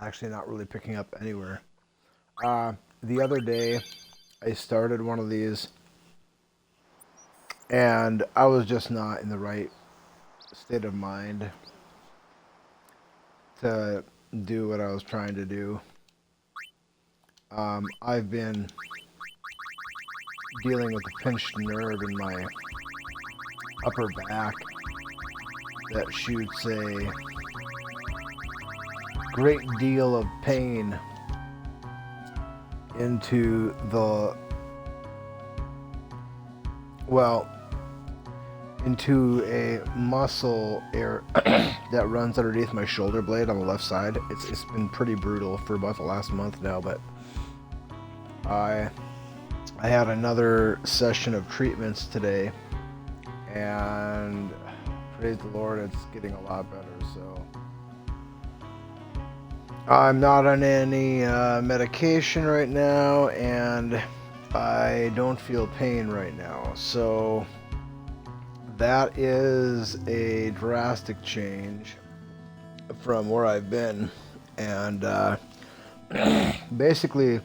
actually not really picking up anywhere. The other day, I started one of these, and I was just not in the right state of mind to do what I was trying to do. I've been dealing with a pinched nerve in my upper back that shoots a great deal of pain into the, well, into a muscle air that runs underneath my shoulder blade on the left side. It's been pretty brutal for about the last month now, but I had another session of treatments today, and praise the Lord, it's getting a lot better. So I'm not on any medication right now, and I don't feel pain right now. So that is a drastic change from where I've been. And basically,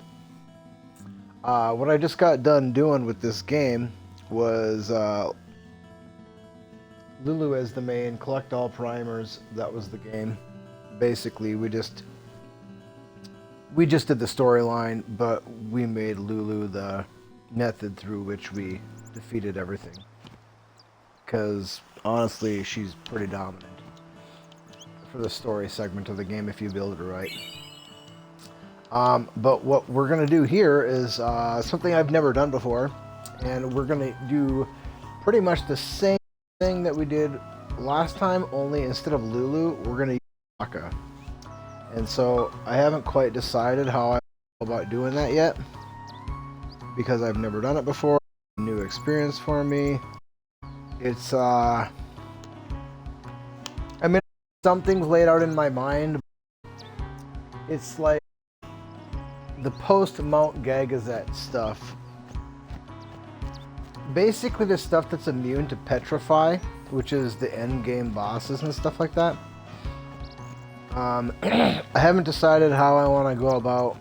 what I just got done doing with this game was Lulu as the main, collect all primers. That was the game. Basically, we just did the storyline, but we made Lulu the method through which we defeated everything. Because honestly, she's pretty dominant for the story segment of the game if you build it right. But what we're going to do here is something I've never done before, and we're going to do pretty much the same thing that we did last time, only instead of Lulu, we're going to use Wakka. And so I haven't quite decided how I feel about doing that yet, because I've never done it before. New experience for me. It's I mean, something's laid out in my mind. It's like the post Mount Gagazet stuff. Basically the stuff that's immune to petrify, which is the end game bosses and stuff like that. I haven't decided how I want to go about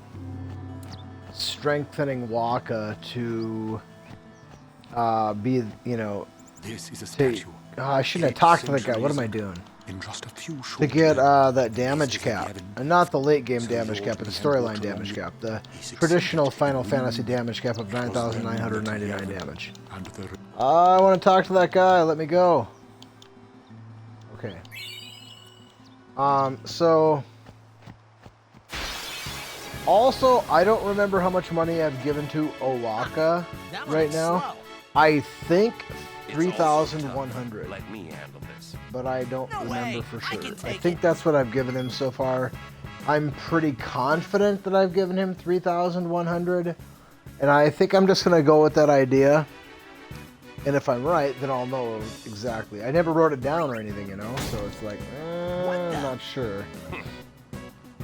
strengthening Wakka to be, you know, this is a statue. I shouldn't have talked to that guy. What am I doing? In just a few To get that damage cap. And not the late game damage cap, but the storyline damage cap. The traditional Final Fantasy damage cap of 9,999 damage. I want to talk to that guy. Let me go. Okay. So... Also, I don't remember how much money I've given to Wakka right now. I think 3,100. Let me handle this. But I don't remember for sure. I think that's what I've given him so far. I'm pretty confident that I've given him 3,100. And I think I'm just going to go with that idea. And if I'm right, then I'll know exactly. I never wrote it down or anything, you know? So it's like, I'm not sure.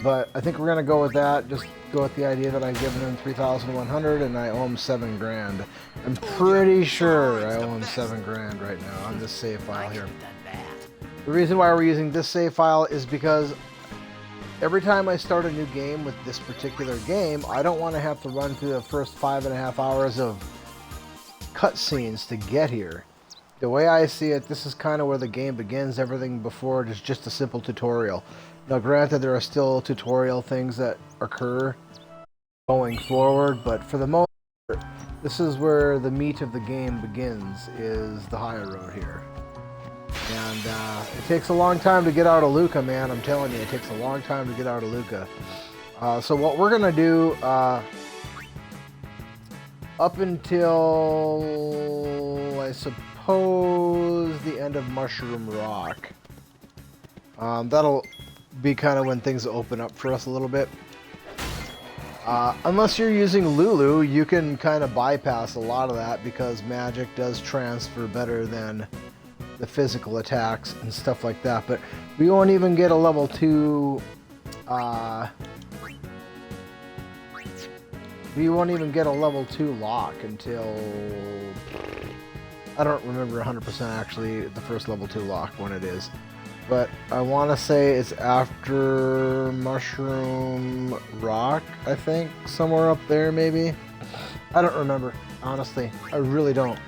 But I think we're going to go with that. Just go with the idea that I've given him 3,100 and I owe him 7 grand. I'm pretty sure I owe him 7 grand right now on this save file here. The reason why we're using this save file is because every time I start a new game with this particular game, I don't want to have to run through the first 5.5 hours of cutscenes to get here. The way I see it, this is kind of where the game begins. Everything before it is just a simple tutorial. Now granted, there are still tutorial things that occur going forward, but for the most part, this is where the meat of the game begins, is the higher road here. And it takes a long time to get out of Luca, man. I'm telling you, it takes a long time to get out of Luca. So what we're going to do, up until, I suppose, the end of Mushroom Rock, that'll be kind of when things open up for us a little bit. Unless you're using Lulu, you can kind of bypass a lot of that because magic does transfer better than the physical attacks and stuff like that. But we won't even get a level 2 we won't even get a level 2 lock until, I don't remember 100% actually the first level 2 lock when it is. but I want to say it's after Mushroom Rock, I think, somewhere up there maybe. I don't remember, honestly. I really don't.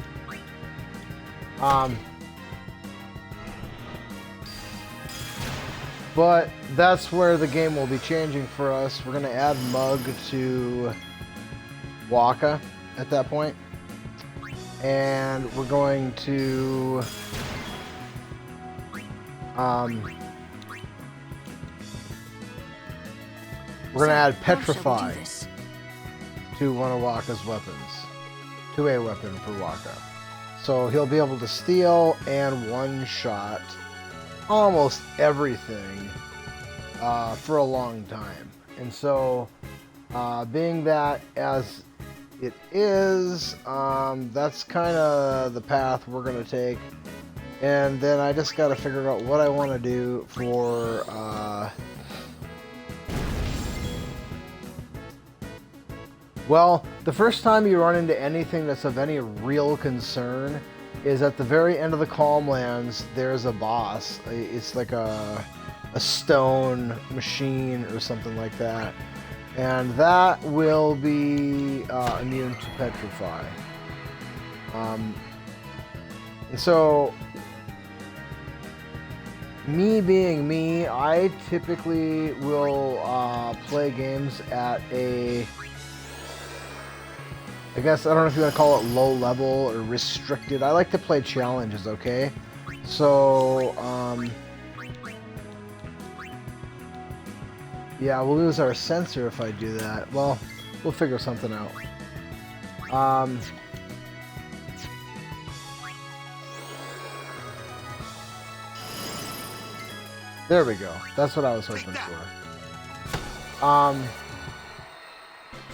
But that's where the game will be changing for us. We're going to add Mug to Wakka at that point. And we're going to add Petrify to one of Wakka's weapons. To a weapon for Wakka. So he'll be able to steal and one-shot almost everything for a long time. And so, being that as it is, that's kind of the path we're going to take. And then I just got to figure out what I want to do for... well, the first time you run into anything that's of any real concern is at the very end of the Calm Lands. There's a boss. It's like a stone machine or something like that. And that will be immune to Petrify. And so, me being me, I typically will play games at a... I guess, I don't know if you want to call it low level or restricted. I like to play challenges, okay? So, yeah, we'll lose our sensor if I do that. Well, we'll figure something out. There we go. That's what I was hoping for.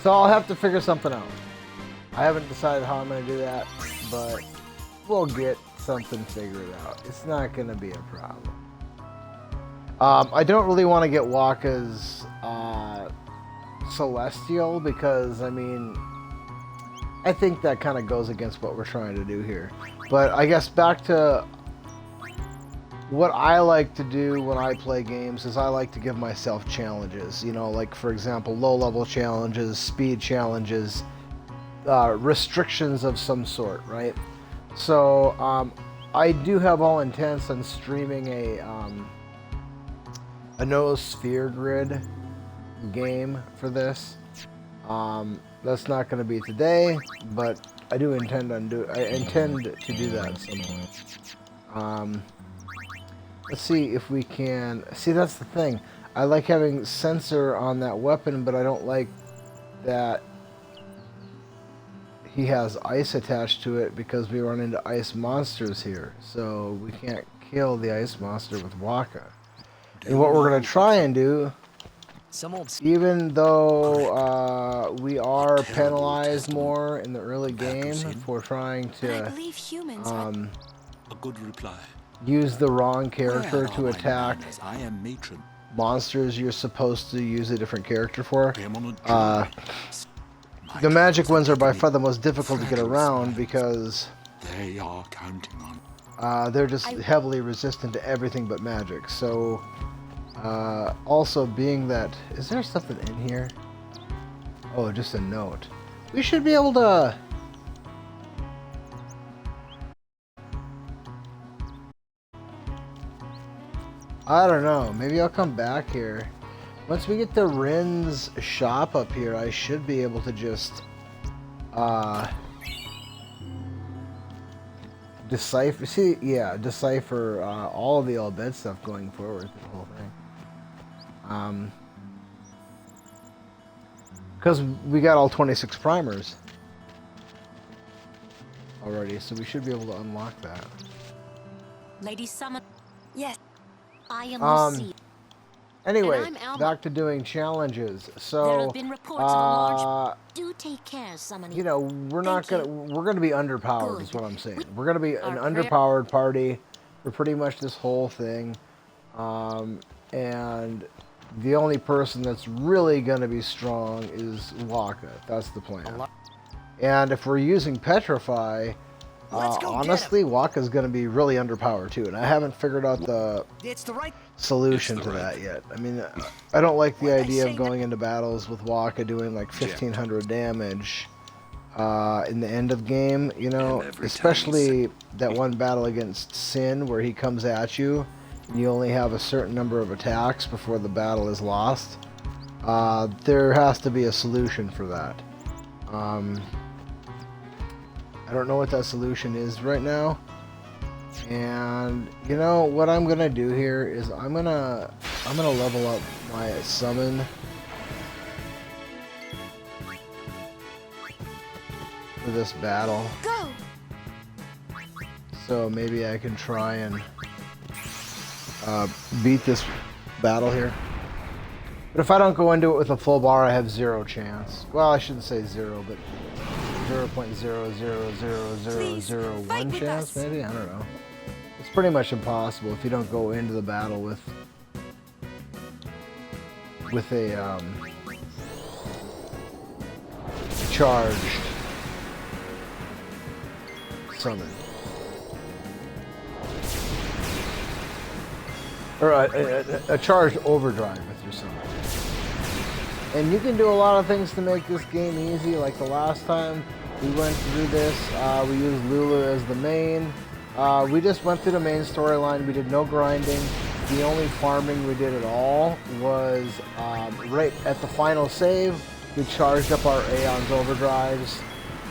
So I'll have to figure something out. I haven't decided how I'm going to do that, but we'll get something figured out. It's not going to be a problem. I don't really want to get Wakka's Celestial because, I mean, I think that kind of goes against what we're trying to do here. But I guess back to what I like to do when I play games is I like to give myself challenges. You know, like, for example, low-level challenges, speed challenges, restrictions of some sort, right? So I do have all intents on streaming a no sphere grid game for this. That's not going to be today, but I do intend to do that at some point. Let's see if we can see. That's the thing. I like having sensor on that weapon, but I don't like that he has ice attached to it because we run into ice monsters here. So we can't kill the ice monster with Wakka. And what we're going to try and do, even though we are penalized more in the early game for trying to A good reply. use the wrong character to attack monsters you're supposed to use a different character for. The magic ones are by far the most difficult to get around because they are counting on. They're just heavily resistant to everything but magic. So, also being that, is there something in here? Oh, just a note. We should be able to... I don't know. Maybe I'll come back here. Once we get the Rin's shop up here, I should be able to just decipher. See, yeah, decipher all of the All Bed stuff going forward. The whole thing. Because we got all 26 primers already, so we should be able to unlock that. Lady Summon. Yes. I am Lucy. Anyway, back to doing challenges. So, there have been reports of a large... Do take care, summoning. You know, we're gonna be underpowered. Good. Is what I'm saying. We're gonna be an underpowered party for pretty much this whole thing, and the only person that's really gonna be strong is Wakka. That's the plan. And if we're using Petrify, Honestly, Wakka's going to be really underpowered too, and I haven't figured out the solution to that yet. I mean, I don't like the idea of going into battles with Wakka doing like 1500 damage in the end of game, you know, especially that one battle against Sin where he comes at you and you only have a certain number of attacks before the battle is lost. There has to be a solution for that. I don't know what that solution is right now. And you know what I'm gonna do here is I'm gonna level up my summon for this battle. Go. So maybe I can try and beat this battle here. But if I don't go into it with a full bar, I have 0 chance. Well, I shouldn't say 0, but 0.0000001 chance, maybe? I don't know. It's pretty much impossible if you don't go into the battle with a charged summon. Or a charged overdrive with your summon. And you can do a lot of things to make this game easy, like the last time we went through this, we used Lulu as the main. We just went through the main storyline, we did no grinding. The only farming we did at all was right at the final save, we charged up our Aeon's overdrives.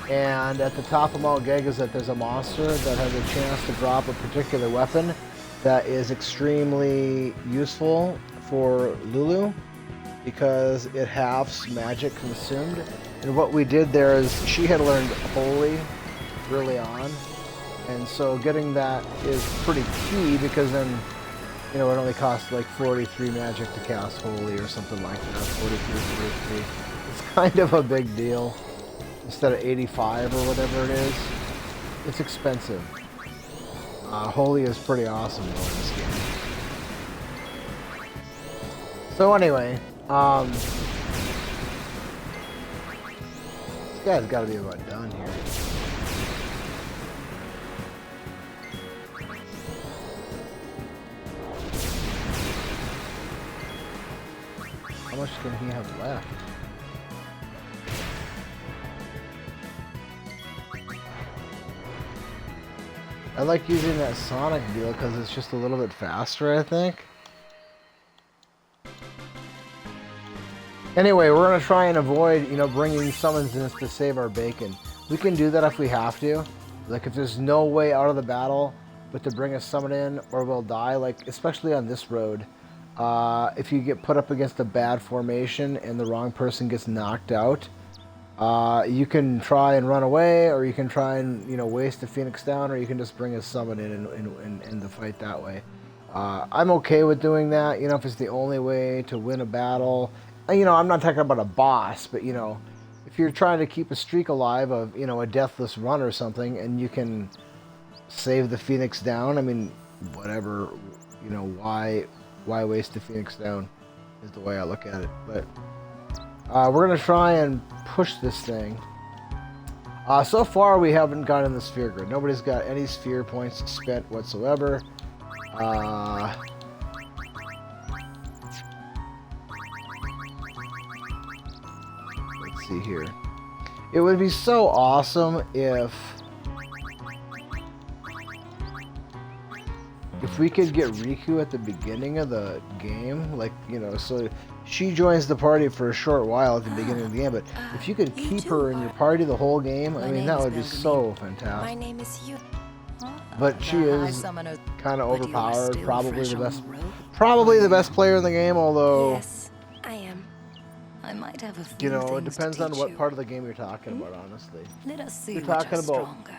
And at the top of Mount Gegazet, there's a monster that has a chance to drop a particular weapon that is extremely useful for Lulu, because it halves magic consumed. And what we did there is she had learned Holy early on, and so getting that is pretty key, because then, you know, it only costs like 43 magic to cast Holy or something like that. 43. It's kind of a big deal instead of 85 or whatever it is. It's expensive. Holy is pretty awesome though in this game. So anyway, this guy's got to be about done here. How much can he have left? I like using that Sonic deal because it's just a little bit faster, I think. Anyway, we're going to try and avoid, you know, bringing summons in to save our bacon. We can do that if we have to. Like, if there's no way out of the battle but to bring a summon in, or we'll die, like, especially on this road. If you get put up against a bad formation and the wrong person gets knocked out, you can try and run away, or you can try and, you know, waste a Phoenix down, or you can just bring a summon in and end the fight that way. I'm okay with doing that, you know, if it's the only way to win a battle. You know, I'm not talking about a boss, but, you know, if you're trying to keep a streak alive of, you know, a deathless run or something, and you can save the Phoenix down, I mean, whatever, you know, why waste the Phoenix down is the way I look at it. But we're going to try and push this thing. So far, we haven't gotten the sphere grid. Nobody's got any sphere points spent whatsoever. Let's see here. It would be so awesome if we could get Riku at the beginning of the game, like, you know, so she joins the party for a short while at the beginning of the game, but if you could keep her in your party the whole game, I mean, that would be so fantastic. My name is you. But she is kind of overpowered, probably the best player in the game, although, Yes, I am. I might have a few you know, it things depends to on teach what you. part of the game you're talking about, honestly. Let us see You're which are talking about stronger.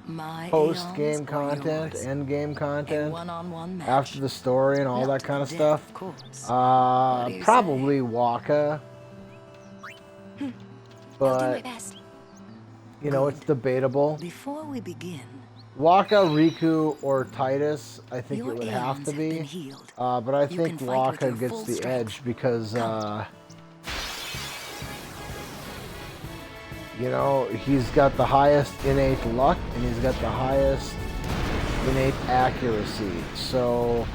My Post-game eons or content, yours. end-game A content, one-on-one match. after the story and all Not that kind of to stuff. death, of course. What do you Probably Wakka. I'll do my But, best. you know, it's debatable. Before we begin, Wakka, Riku, or Titus, I think your it would have eons to have been be. healed. But I You think can fight with your Wakka gets full the strength. edge because, You know, he's got the highest innate luck, and he's got the highest innate accuracy. So,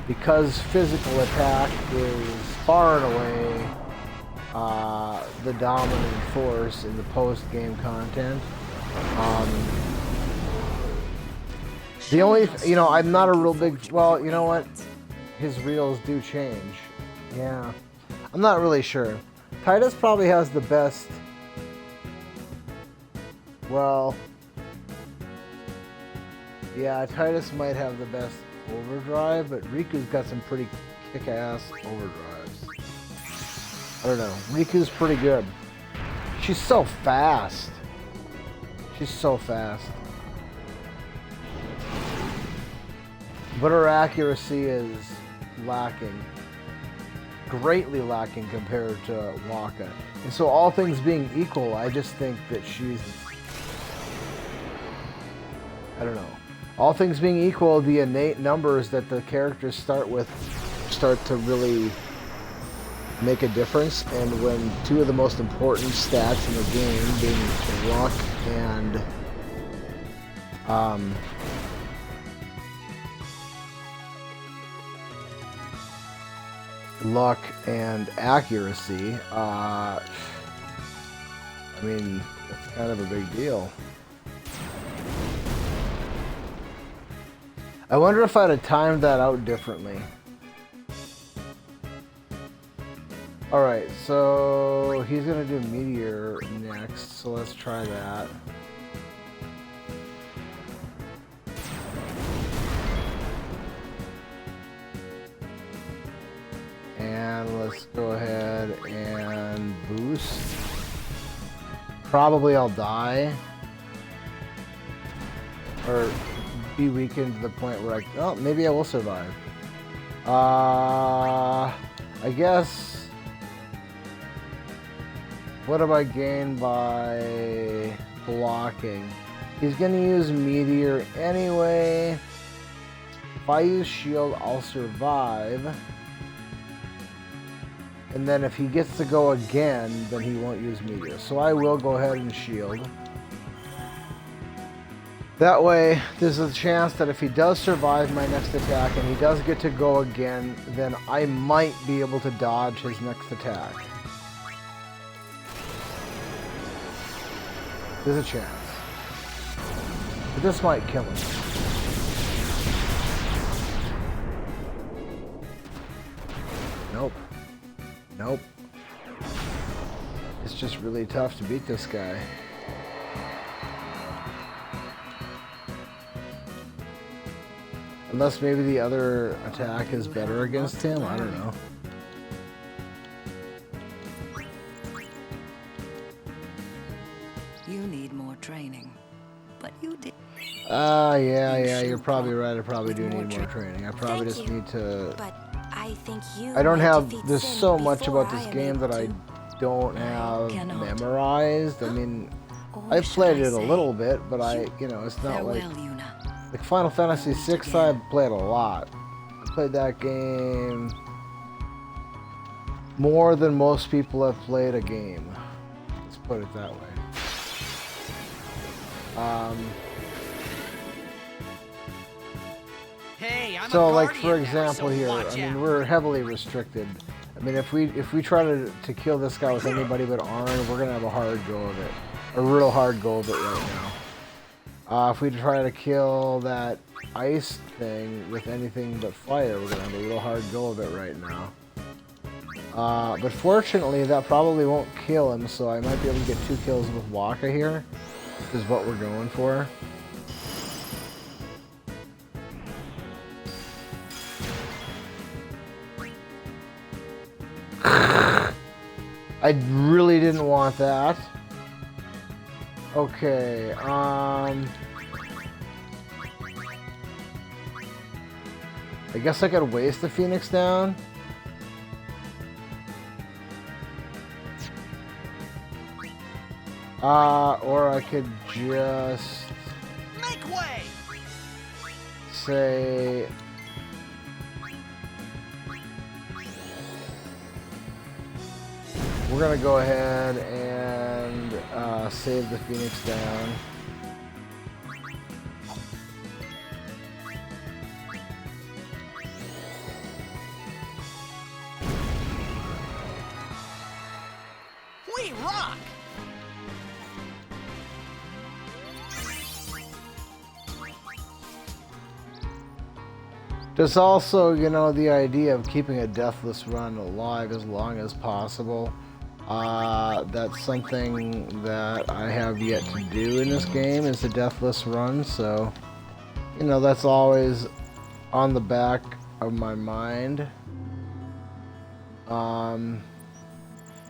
because physical attack is far and away the dominant force in the post-game content, the only, you know, I'm not a real big, well, you know what? His reels do change. Yeah. I'm not really sure. Titus probably has the best, well, yeah, Titus might have the best overdrive, but Riku's got some pretty kick-ass overdrives. I don't know. Riku's pretty good. She's so fast. She's so fast. But her accuracy is lacking. Greatly lacking compared to Wakka. And so all things being equal, I just think that she's... I don't know. All things being equal, the innate numbers that the characters start with start to really make a difference. And when two of the most important stats in the game, being luck and luck and accuracy, I mean, it's kind of a big deal. I wonder if I'd have timed that out differently. Alright, so he's gonna do Meteor next, so let's try that. And let's go ahead and boost. Probably I'll die. Or be weakened to the point where oh, maybe I will survive. I guess, what do I gain by blocking? He's gonna use Meteor anyway. If I use Shield, I'll survive. And then if he gets to go again, then he won't use Meteor. So I will go ahead and Shield. That way, there's a chance that if he does survive my next attack and he does get to go again, then I might be able to dodge his next attack. There's a chance. But this might kill him. Nope. Nope. It's just really tough to beat this guy. Unless maybe the other attack is better against him, I don't know. You need more training, but you did. Yeah, you're probably right. I probably do need more training. I probably just need to... But I think you I don't might have... defeat There's Sin so much before about this I am game able that I to. don't have cannot. memorized. I mean, Or I've should played I it a say, little bit, but you know, it's not farewell, like... Yuna. Like Final Fantasy VI, I've played a lot. I played that game more than most people have played a game. Let's put it that way. Hey, I'm So, a like for guardian now, example so here, watch I mean, out. we're heavily restricted. I mean, if we try to kill this guy with anybody but Arn, we're gonna have a hard go of it, a real hard go of it right now. If we try to kill that ice thing with anything but fire, we're gonna have a real hard go of it right now. But fortunately, that probably won't kill him, so I might be able to get 2 kills with Wakka here, is what we're going for. I really didn't want that. Okay, I guess I could waste the Phoenix down. Or I could just Make way! say... we're gonna go ahead and save the Phoenix down. We rock! There's also, you know, the idea of keeping a deathless run alive as long as possible. That's something that I have yet to do in this game, is a deathless run, so, you know, that's always on the back of my mind.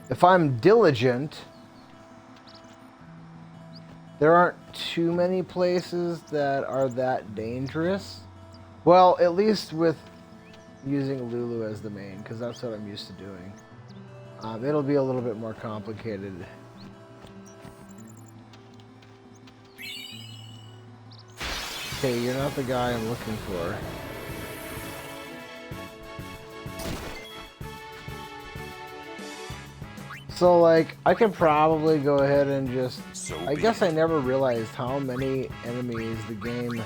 If I'm diligent, there aren't too many places that are that dangerous. Well, at least with using Lulu as the main, because that's what I'm used to doing. It'll be a little bit more complicated. Okay, you're not the guy I'm looking for. So, like, I could probably go ahead and just... I guess I never realized how many enemies the game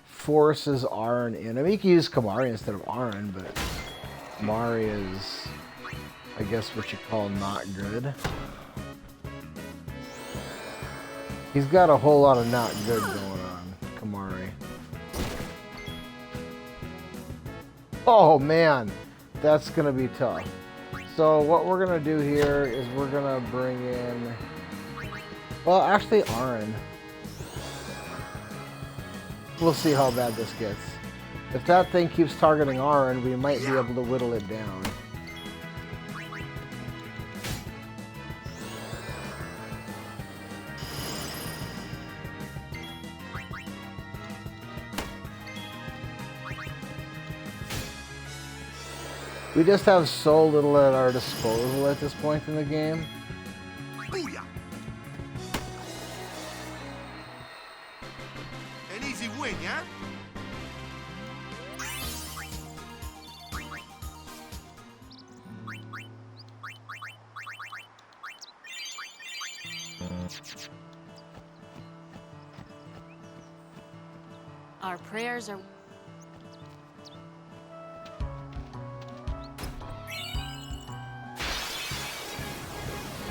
forces Aaron in. I mean, you can use Kamari instead of Aaron, but Kamari is, I guess, what you call not good. He's got a whole lot of not good going on, Kamari. Oh, man. That's going to be tough. So what we're going to do here is we're going to bring in... Well, actually, Aaron. We'll see how bad this gets. If that thing keeps targeting Aaron, we might be able to whittle it down. We just have so little at our disposal at this point in the game. Booyah! An easy win, yeah? Our prayers are...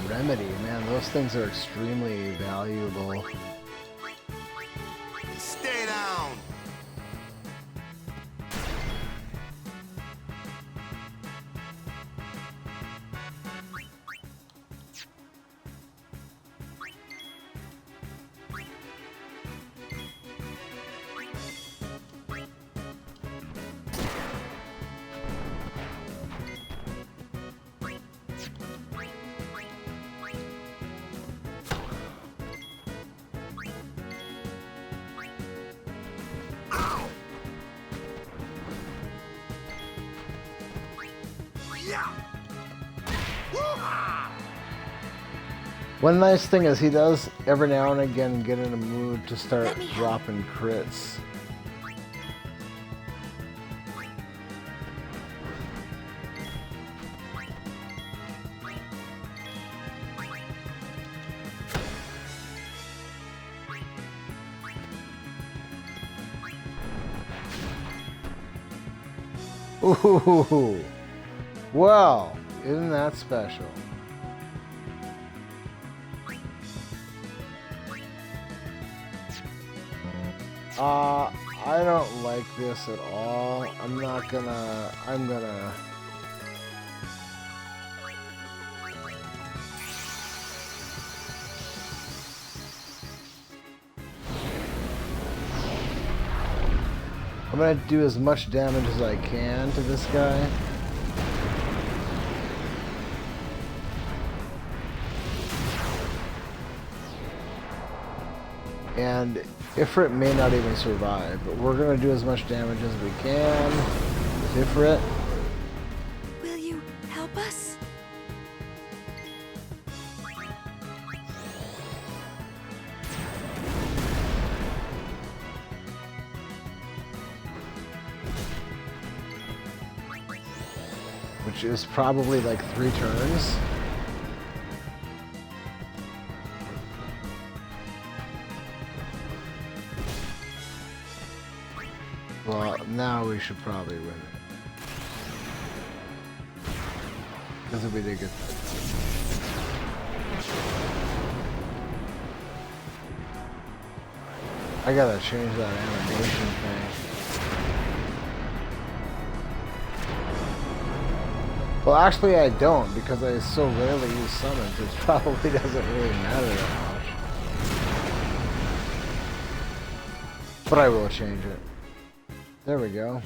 Remedy, man, those things are extremely valuable. Stay down! One nice thing is he does every now and again get in a mood to start dropping crits. Ooh, well, isn't that special? I don't like this at all. I'm gonna... I'm gonna do as much damage as I can to this guy. And Ifrit may not even survive, but we're going to do as much damage as we can with Ifrit. Will you help us? Which is probably like 3 turns. Now we should probably win it. Because we did get that. I gotta change that animation thing. Well, actually I don't, because I so rarely use summons, it probably doesn't really matter that much. But I will change it. There we go.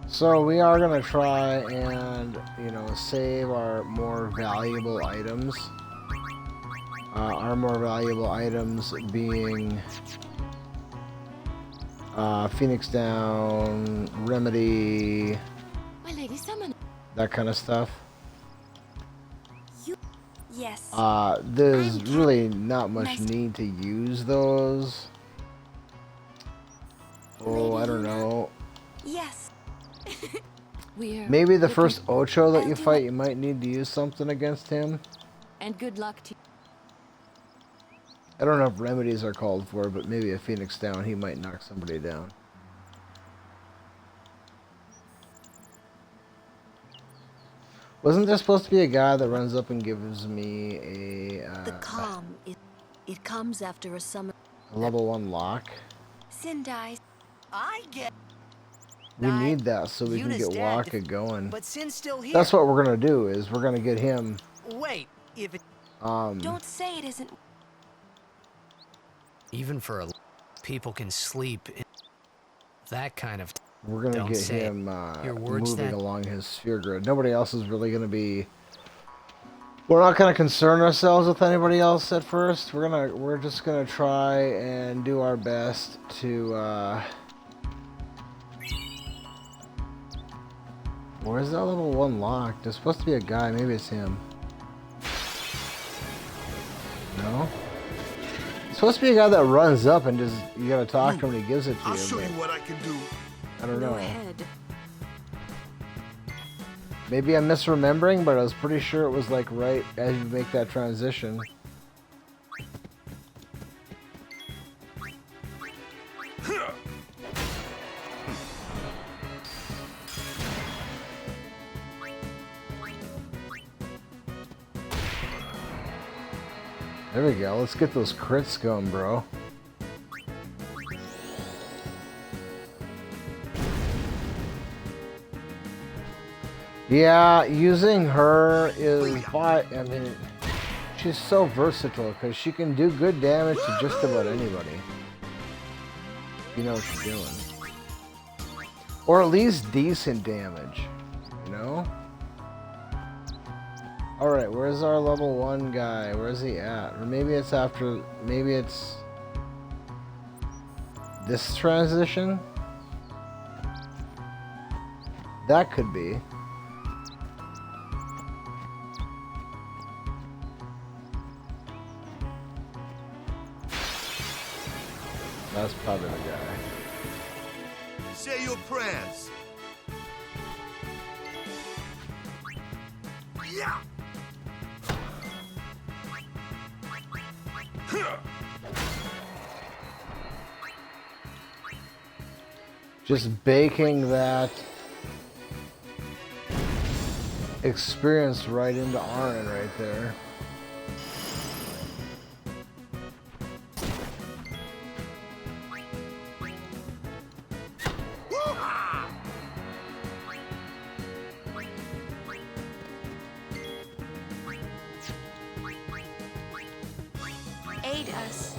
So we are going to try and, you know, save our more valuable items. Our more valuable items being Phoenix Down, Remedy, My lady summon. that kind of stuff. Yes. There's really not much need to use those. Oh, I don't know. Yes. We're Maybe the first Ocho that you fight, you might need to use something against him. And good luck to you. I don't know if remedies are called for, but maybe a Phoenix Down, he might knock somebody down. Wasn't there supposed to be a guy that runs up and gives me a The calm, it comes after a summer. level 1 lock? Sin dies. I get. We need that so we can Yuna's get dead, Wakka going. But Sin's still here. That's what we're gonna do, is we're gonna get him, Wait, if it... Don't say it isn't. Even for a people can sleep in that kind of we're gonna Don't get say it. him Your words moving then. along his sphere grid. Nobody else is really gonna be. We're not gonna concern ourselves with anybody else at first. We're just gonna try and do our best to. Where's that level 1 lock? There's supposed to be a guy. Maybe it's him. No. It's supposed to be a guy that runs up and just you gotta talk to him and he gives it to I'll you. show you but what I can do. I don't know. Go ahead. Maybe I'm misremembering, but I was pretty sure it was like right as you make that transition. There we go. Let's get those crits going, bro. Yeah, using her is why, I mean, she's so versatile because she can do good damage to just about anybody. You know what she's doing. Or at least decent damage, you know? Alright, where's our level 1 guy? Where's he at? Or maybe it's after, maybe it's this transition? That could be. That's probably the guy. Say your prayers. Yeah. Just baking that experience right into Arin right there. Aid us.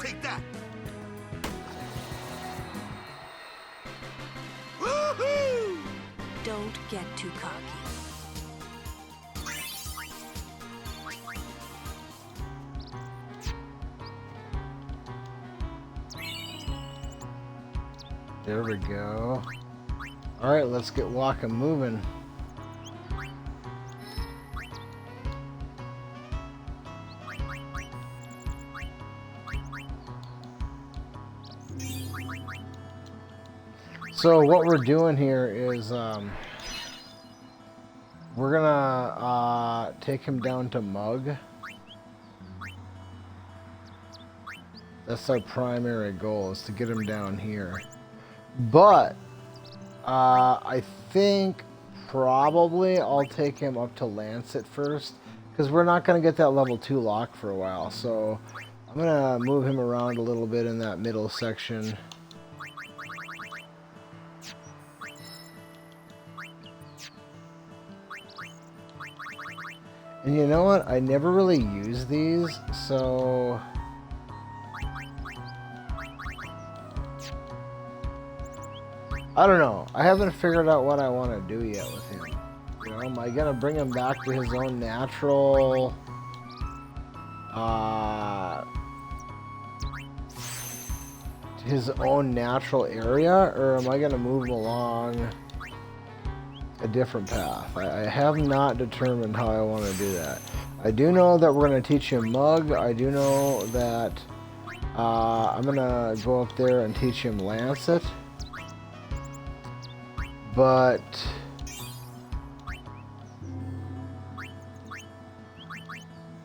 Take that. Woohoo! Don't get too cocky. There we go. Alright, let's get Wakka moving. So what we're doing here is we're gonna take him down to Mug. That's our primary goal, is to get him down here. But I think probably I'll take him up to Lancet first, because we're not going to get that level 2 lock for a while. So I'm going to move him around a little bit in that middle section. And you know what? I never really use these, so... I don't know. I haven't figured out what I want to do yet with him. You know, am I gonna bring him back to his own natural, area, or am I gonna move him along a different path? I have not determined how I want to do that. I do know that we're gonna teach him Mug. I do know that I'm gonna go up there and teach him Lancet. But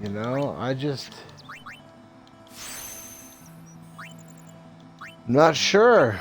you know, I'm not sure.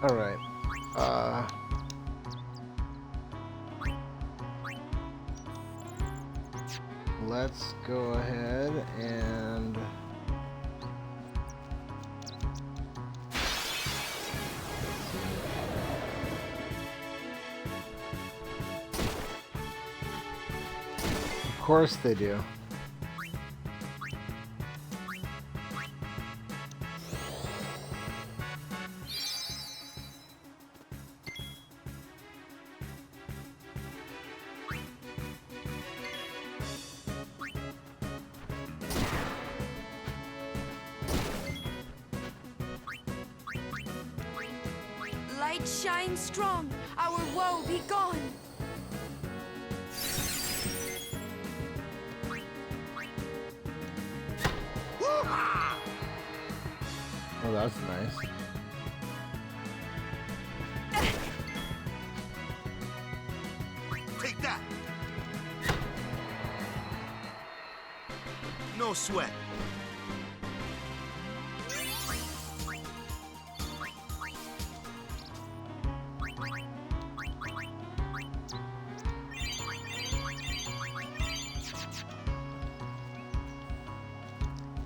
All right. Let's go ahead and of course they do. Light shine strong, our woe be gone. Oh, that's nice. Take that. No sweat.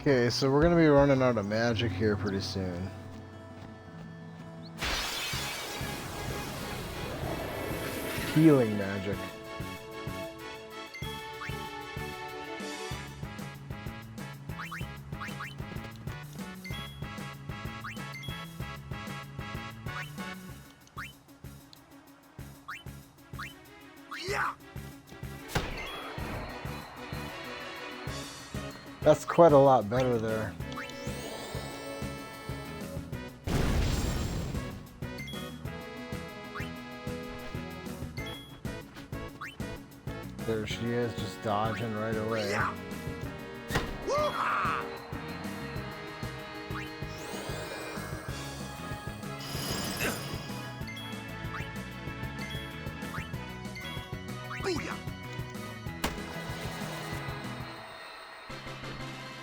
Okay, so we're gonna be running out of magic here pretty soon. Healing magic. Yeah. That's quite a lot better there. There she is, just dodging right away. Yeah. Woo-ha!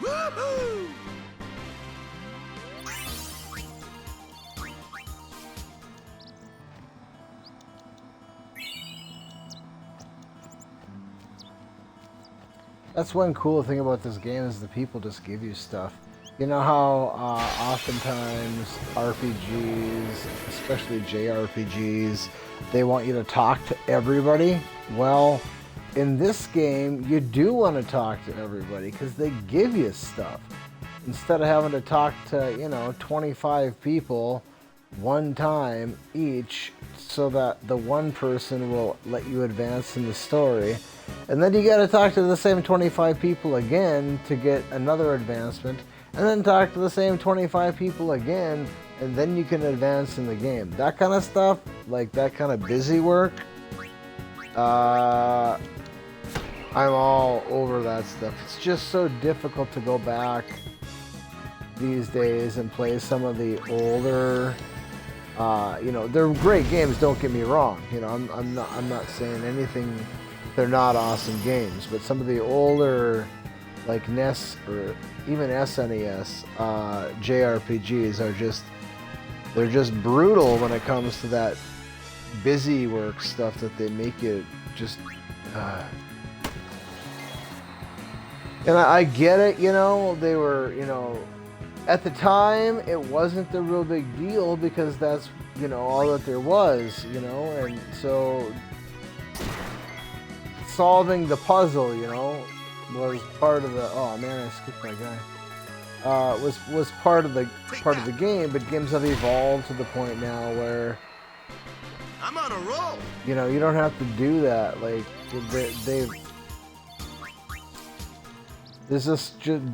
Woohoo! That's one cool thing about this game is the people just give you stuff. You know how oftentimes RPGs, especially JRPGs, they want you to talk to everybody? Well, in this game, you do want to talk to everybody because they give you stuff. Instead of having to talk to, 25 people one time each so that the one person will let you advance in the story. And then you got to talk to the same 25 people again to get another advancement. And then talk to the same 25 people again, and then you can advance in the game. That kind of stuff, like that kind of busy work, I'm all over that stuff. It's just so difficult to go back these days and play some of the older, they're great games, don't get me wrong. I'm not saying anything, they're not awesome games, but some of the older, like NES or even SNES JRPGs they're just brutal when it comes to that busy work stuff that they make you just and I get it, they were, at the time it wasn't the real big deal because that's, all that there was, and so solving the puzzle, was part of the, oh man, I skipped my guy. Was part of the game, but games have evolved to the point now where I'm on a roll. you don't have to do that. Like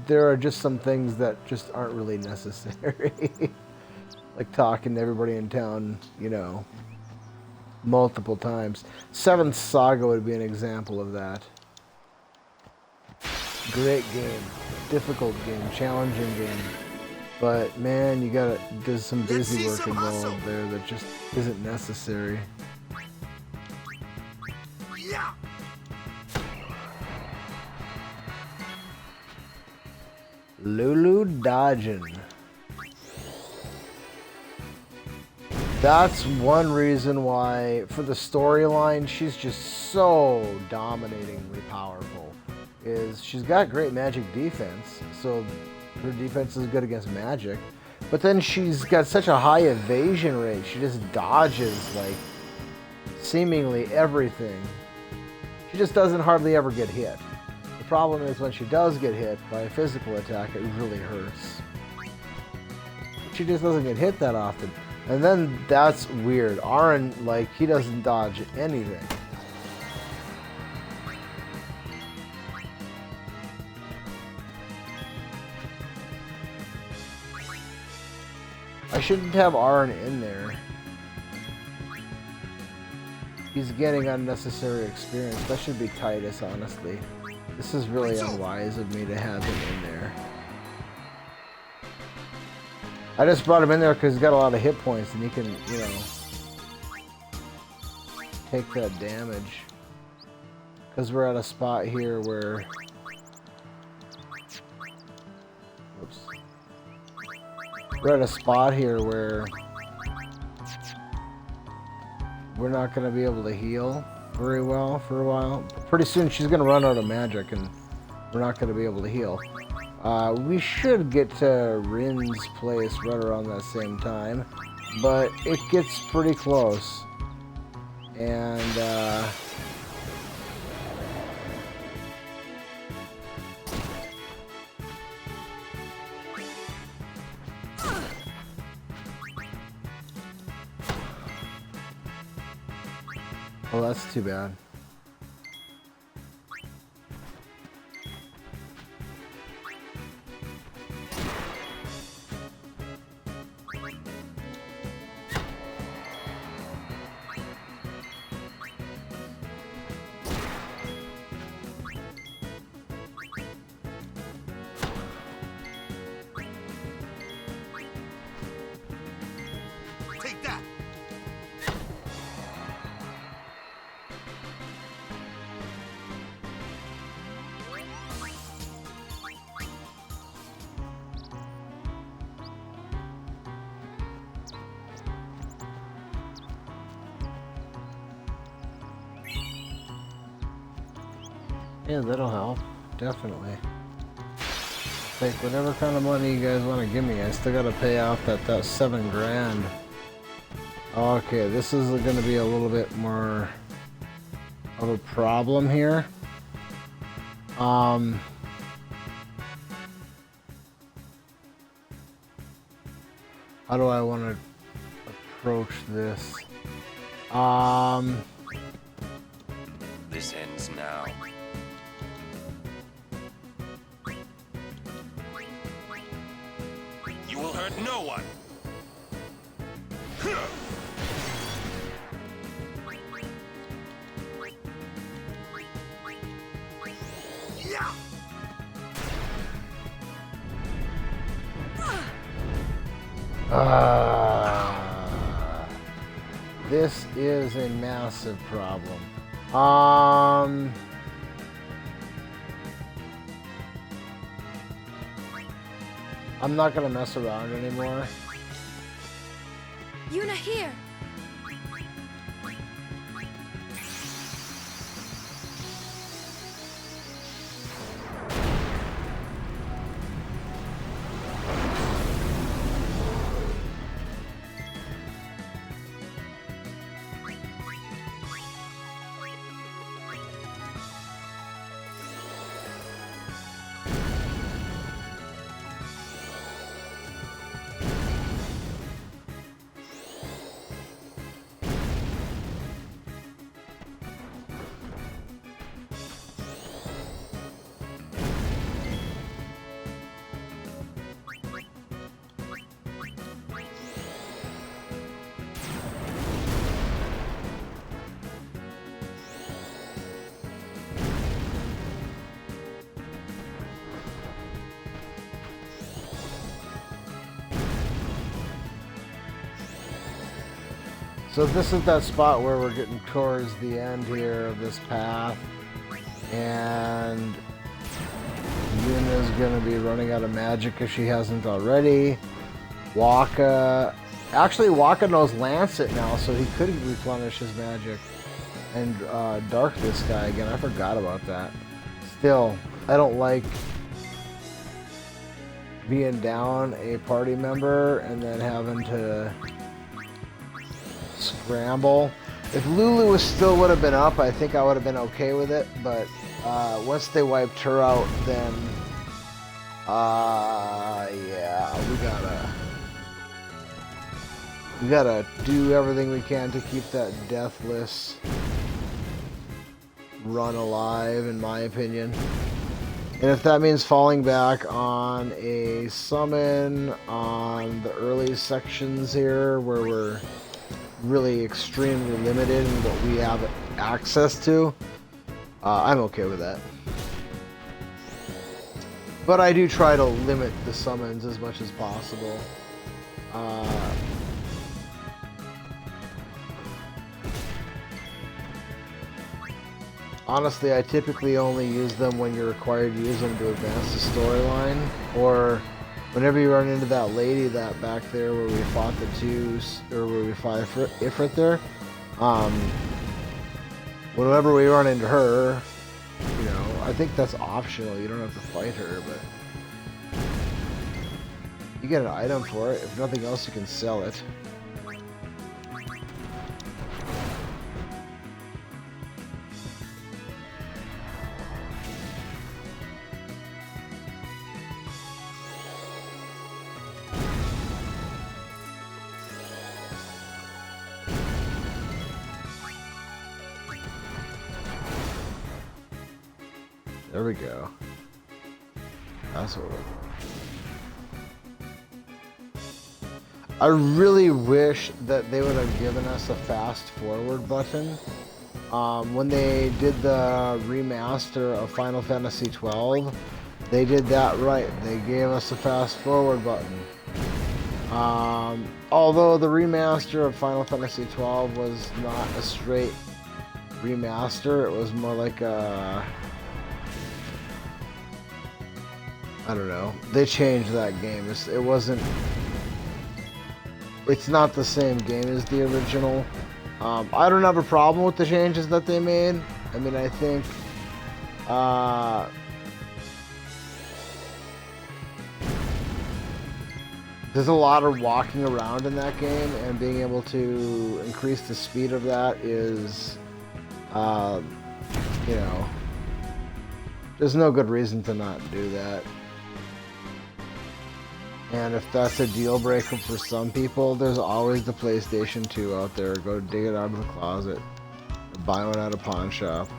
there are just some things that just aren't really necessary. Like talking to everybody in town, multiple times. Seventh Saga would be an example of that. Great game, difficult game, challenging game, but man, there's some busy work involved there that just isn't necessary. Yeah. Lulu dodging. That's one reason why, for the storyline, she's just so dominatingly powerful. Is she's got great magic defense, so her defense is good against magic, but then she's got such a high evasion rate, she just dodges like seemingly everything. She just doesn't hardly ever get hit. The problem is when she does get hit by a physical attack, it really hurts. She just doesn't get hit that often, and then that's weird. Aaron, he doesn't dodge anything. I shouldn't have Arn in there. He's getting unnecessary experience. That should be Titus, honestly. This is really unwise of me to have him in there. I just brought him in there because he's got a lot of hit points and he can, take that damage. Because we're at a spot here where... Whoops. We're at a spot here where we're not going to be able to heal very well for a while. Pretty soon she's going to run out of magic and we're not going to be able to heal. We should get to Rin's place right around that same time, but it gets pretty close. And well, that's too bad. Take that. Yeah, that'll help. Definitely. Take whatever kind of money you guys want to give me. I still gotta pay off that $7 grand. Okay, this is gonna be a little bit more of a problem here. How do I want to approach this? This ends now. You will hurt no one. Yeah. This is a massive problem. I'm not gonna mess around anymore. Yuna here. So this is that spot where we're getting towards the end here of this path, and Yuna's gonna be running out of magic if she hasn't already. Wakka, actually Wakka knows Lancet now, so he could replenish his magic and dark this guy again. I forgot about that. Still, I don't like being down a party member and then having to scramble. If Lulu still would have been up, I think I would have been okay with it, but once they wiped her out, then yeah, we gotta do everything we can to keep that deathless run alive, in my opinion. And if that means falling back on a summon on the early sections here where we're really extremely limited in what we have access to, I'm okay with that. But I do try to limit the summons as much as possible. Honestly, I typically only use them when you're required to use them to advance the storyline, or whenever you run into that lady that back there where we fought the twos, or where we fought Ifrit there. Whenever we run into her, you know, I think that's optional. You don't have to fight her, but you get an item for it. If nothing else, you can sell it. There we go. That's what I really wish that they would have given us a fast forward button. When they did the remaster of Final Fantasy XII, they did that right. They gave us a fast forward button. Although the remaster of Final Fantasy XII was not a straight remaster, it was more like a... I don't know. They changed that game. It wasn't... It's not the same game as the original. I don't have a problem with the changes that they made. I mean, I think There's a lot of walking around in that game, and being able to increase the speed of that is, you know, there's no good reason to not do that. And if that's a deal breaker for some people, there's always the PlayStation 2 out there. Go dig it out of the closet. Buy one at a pawn shop.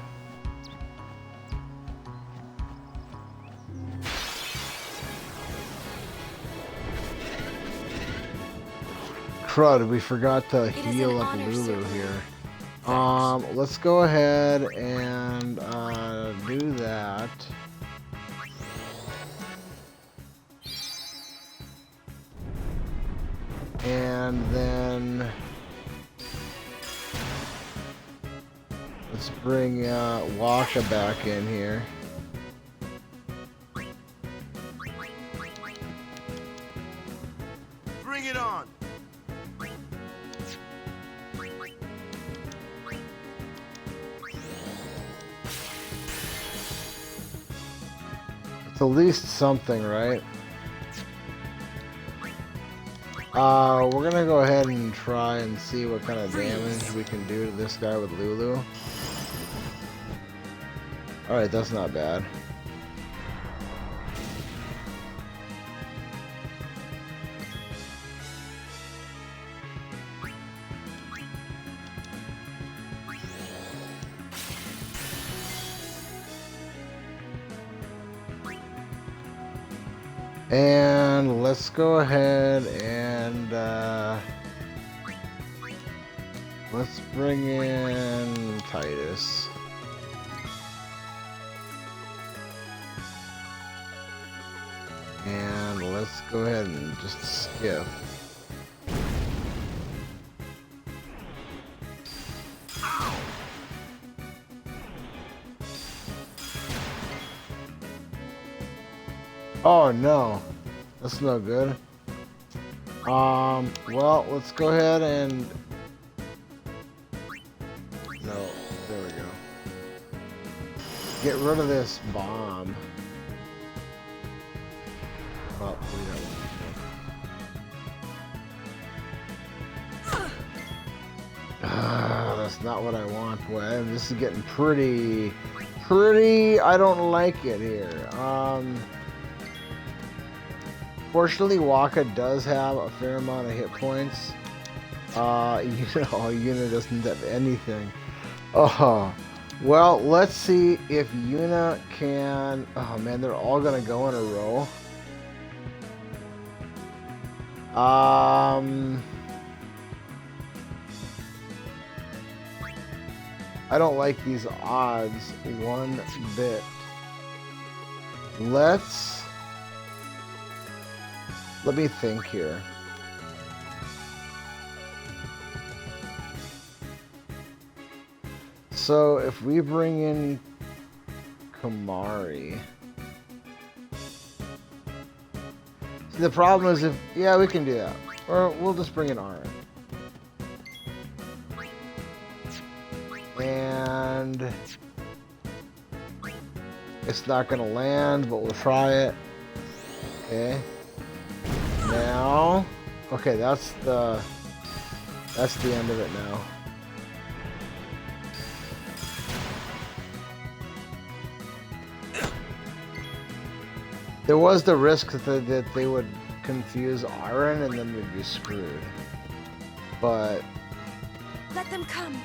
Crud, we forgot to heal up Lulu here. Let's go ahead and do that. And then let's bring Wakka back in here. Bring it on. It's at least something, right? We're gonna go ahead and try and see what kind of damage we can do to this guy with Lulu. Alright, that's not bad. And let's go ahead and let's bring in Titus. And let's go ahead and just skip. Oh no, that's no good. Well, let's go ahead and... No, there we go. Get rid of this bomb. Oh, we don't want to. That's not what I want, boy. This is getting pretty... I don't like it here. Fortunately, Wakka does have a fair amount of hit points. Yuna doesn't have anything. Oh, well, let's see if Yuna can... Oh man, they're all gonna go in a row. I don't like these odds one bit. Let me think here. So if we bring in Kamari, see, the problem is yeah, we can do that, or we'll just bring in Aaron. And it's not gonna land, but we'll try it. Okay. Now, okay, that's the end of it now. There was the risk that they would confuse Aaron and then we'd be screwed. But Let them come.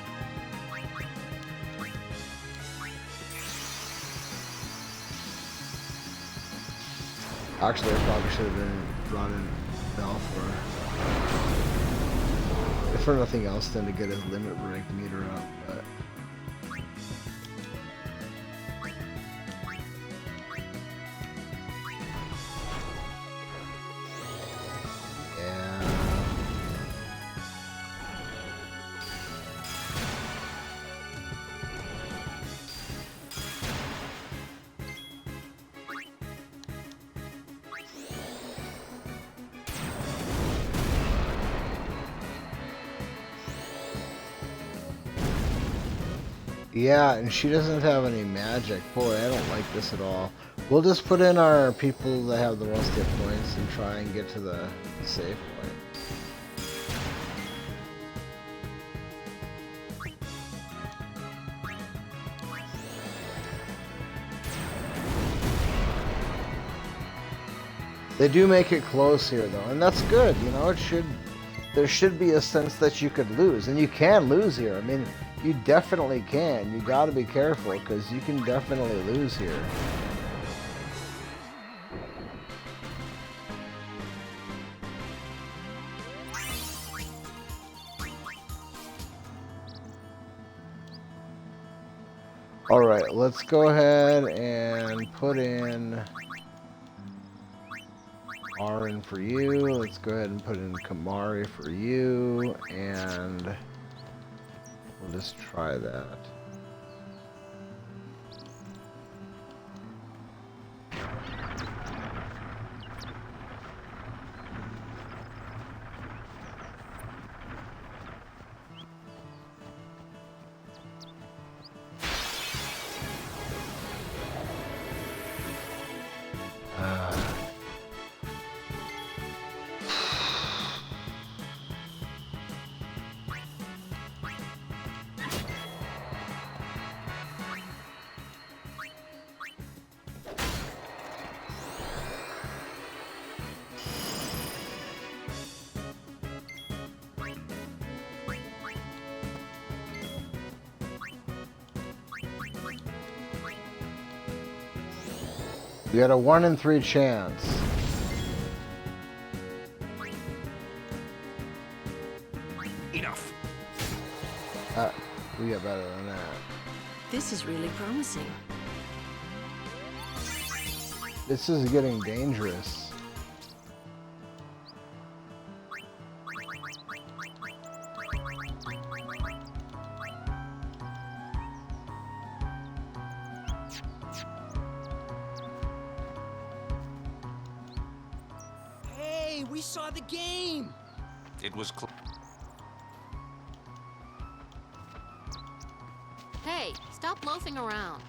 actually, I probably should have been brought in Balfour. If for nothing else, then to get his limit break meter up. But Yeah, and she doesn't have any magic. Boy, I don't like this at all. We'll just put in our people that have the most hit points and try and get to the save point. They do make it close here though, and that's good, you know, there should be a sense that you could lose, and you can lose here. I mean, you definitely can. You gotta be careful, because you can definitely lose here. Alright, let's go ahead and put in Arin for you. Let's go ahead and put in Kamari for you, and we'll just try that. We got a 1 in 3 chance. Enough. We got better than that. This is really promising. This is getting dangerous. Hey, we saw the game. It was close. Hey, stop loafing around.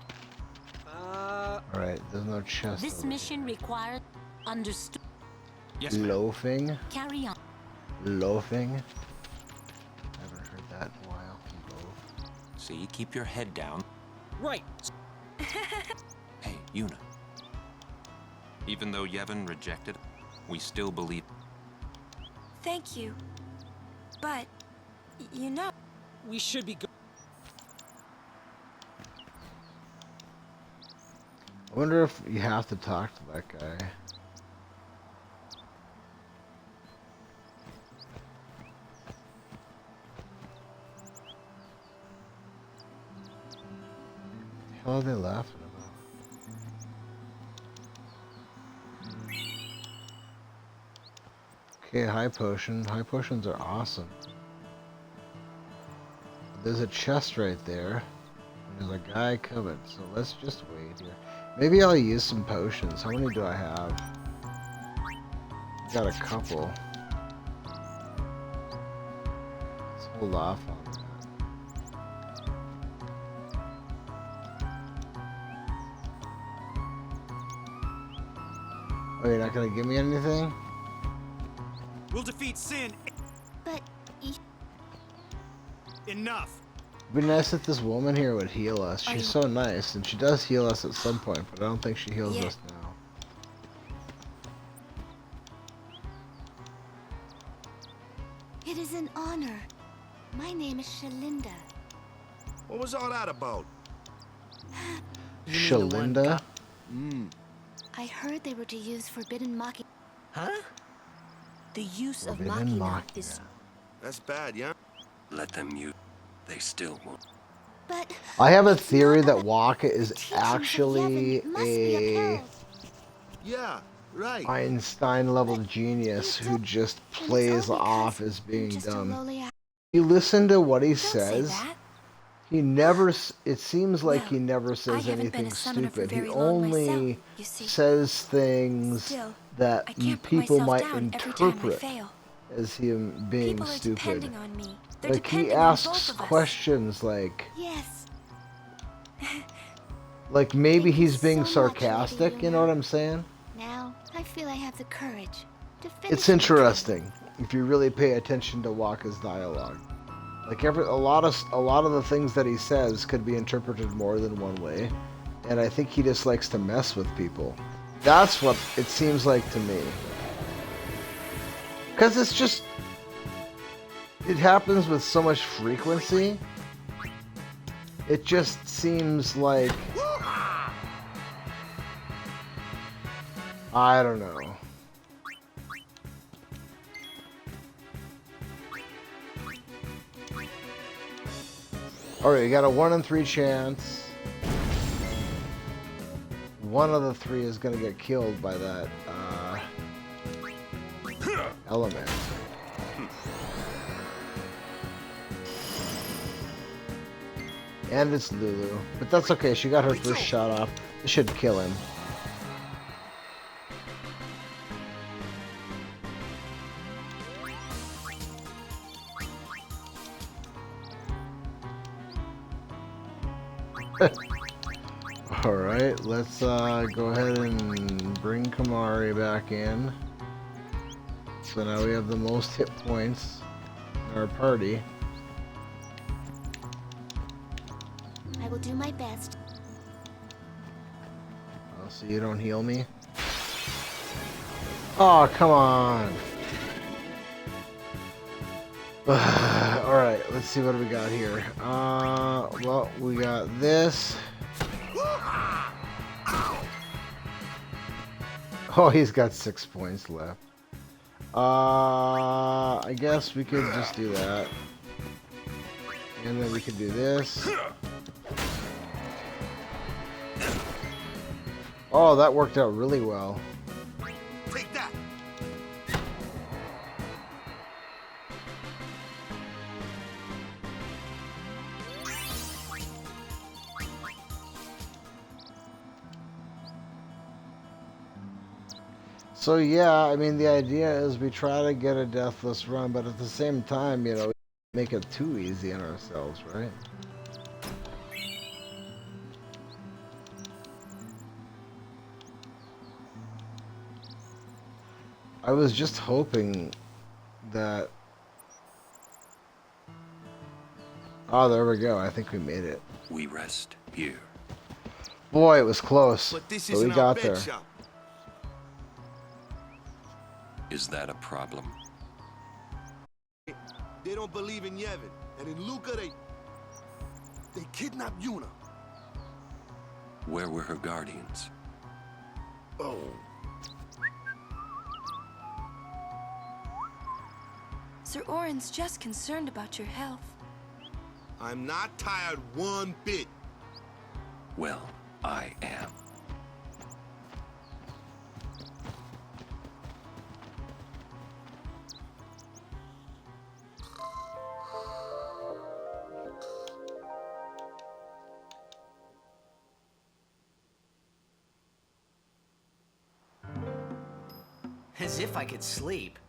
Alright, there's no chest. This over mission requires understood. Yes, here. ma'am. Loafing? Carry on. Loafing? Haven't heard that in a while. Loaf. See, keep your head down. Right. Hey, Yuna. Even though Yevon rejected, we still believe. Thank you. But, you know... We should be good. I wonder if you have to talk to that guy. What the hell are they laughing about? Okay, high potion. High potions are awesome. There's a chest right there. And there's a guy coming, so let's just wait here. Maybe I'll use some potions. How many do I have? Got a couple. Let's hold off on that. Oh, you're not gonna give me anything? We'll defeat sin. But Enough. It'd be nice if this woman here would heal us. She's so nice, and she does heal us at some point, but I don't think she heals us now. it is an honor. My name is Shalinda. What was all that about? Shalinda? I heard they were to use forbidden mocking. Huh? The use of Forbidden Machina Machina. is... That's bad, yeah? Let them use. They still won't. But I have a it's theory not that the Wakka is teachings of actually Yevon must be a upheld. Yeah, right. Einstein-level genius who just And it's plays all off because as being I'm just a dumb. lowly You listen to what he Don't say says. that. He never. It seems like Well, he never I says haven't been anything a summoner for stupid. He very long only myself, you see. says things Still, that I can't put people myself might down every time I interpret fail. as him being People are stupid. depending on me. They're Like he depending on both asks of us. questions like, Yes. Like maybe Thank you he's being so much, Lady sarcastic, you know what Yuna. I'm saying? Now, I feel I have the courage to finish It's my interesting if you really pay attention to Wakka's dialogue. Like a lot of the things that he says could be interpreted more than one way, and I think he just likes to mess with people. That's what it seems like to me. Because it's just, it happens with so much frequency. It just seems like, I don't know. Alright, you got a 1 in 3 chance. One of the 3 is gonna get killed by that element. And it's Lulu. But that's okay, she got her first shot off. This should kill him. Alright, let's go ahead and bring Kamari back in. So now we have the most hit points in our party. I will do my best. Oh, so you don't heal me? Oh, come on! Alright, let's see what we got here. Well, we got this. Oh, he's got 6 points left. I guess we could just do that. And then we could do this. Oh, that worked out really well. Take that. So yeah, I mean the idea is we try to get a deathless run, but at the same time, you know, make it too easy on ourselves, right? I was just hoping that... Oh, there we go. I think we made it. We rest here. Boy, it was close. But this But we isn't our got bed there. shop. Is that a problem? They don't believe in Yevon, and in Luca they kidnapped Yuna. Where were her guardians? Oh. Sir Orin's just concerned about your health. I'm not tired one bit. Well, I am. As if I could sleep.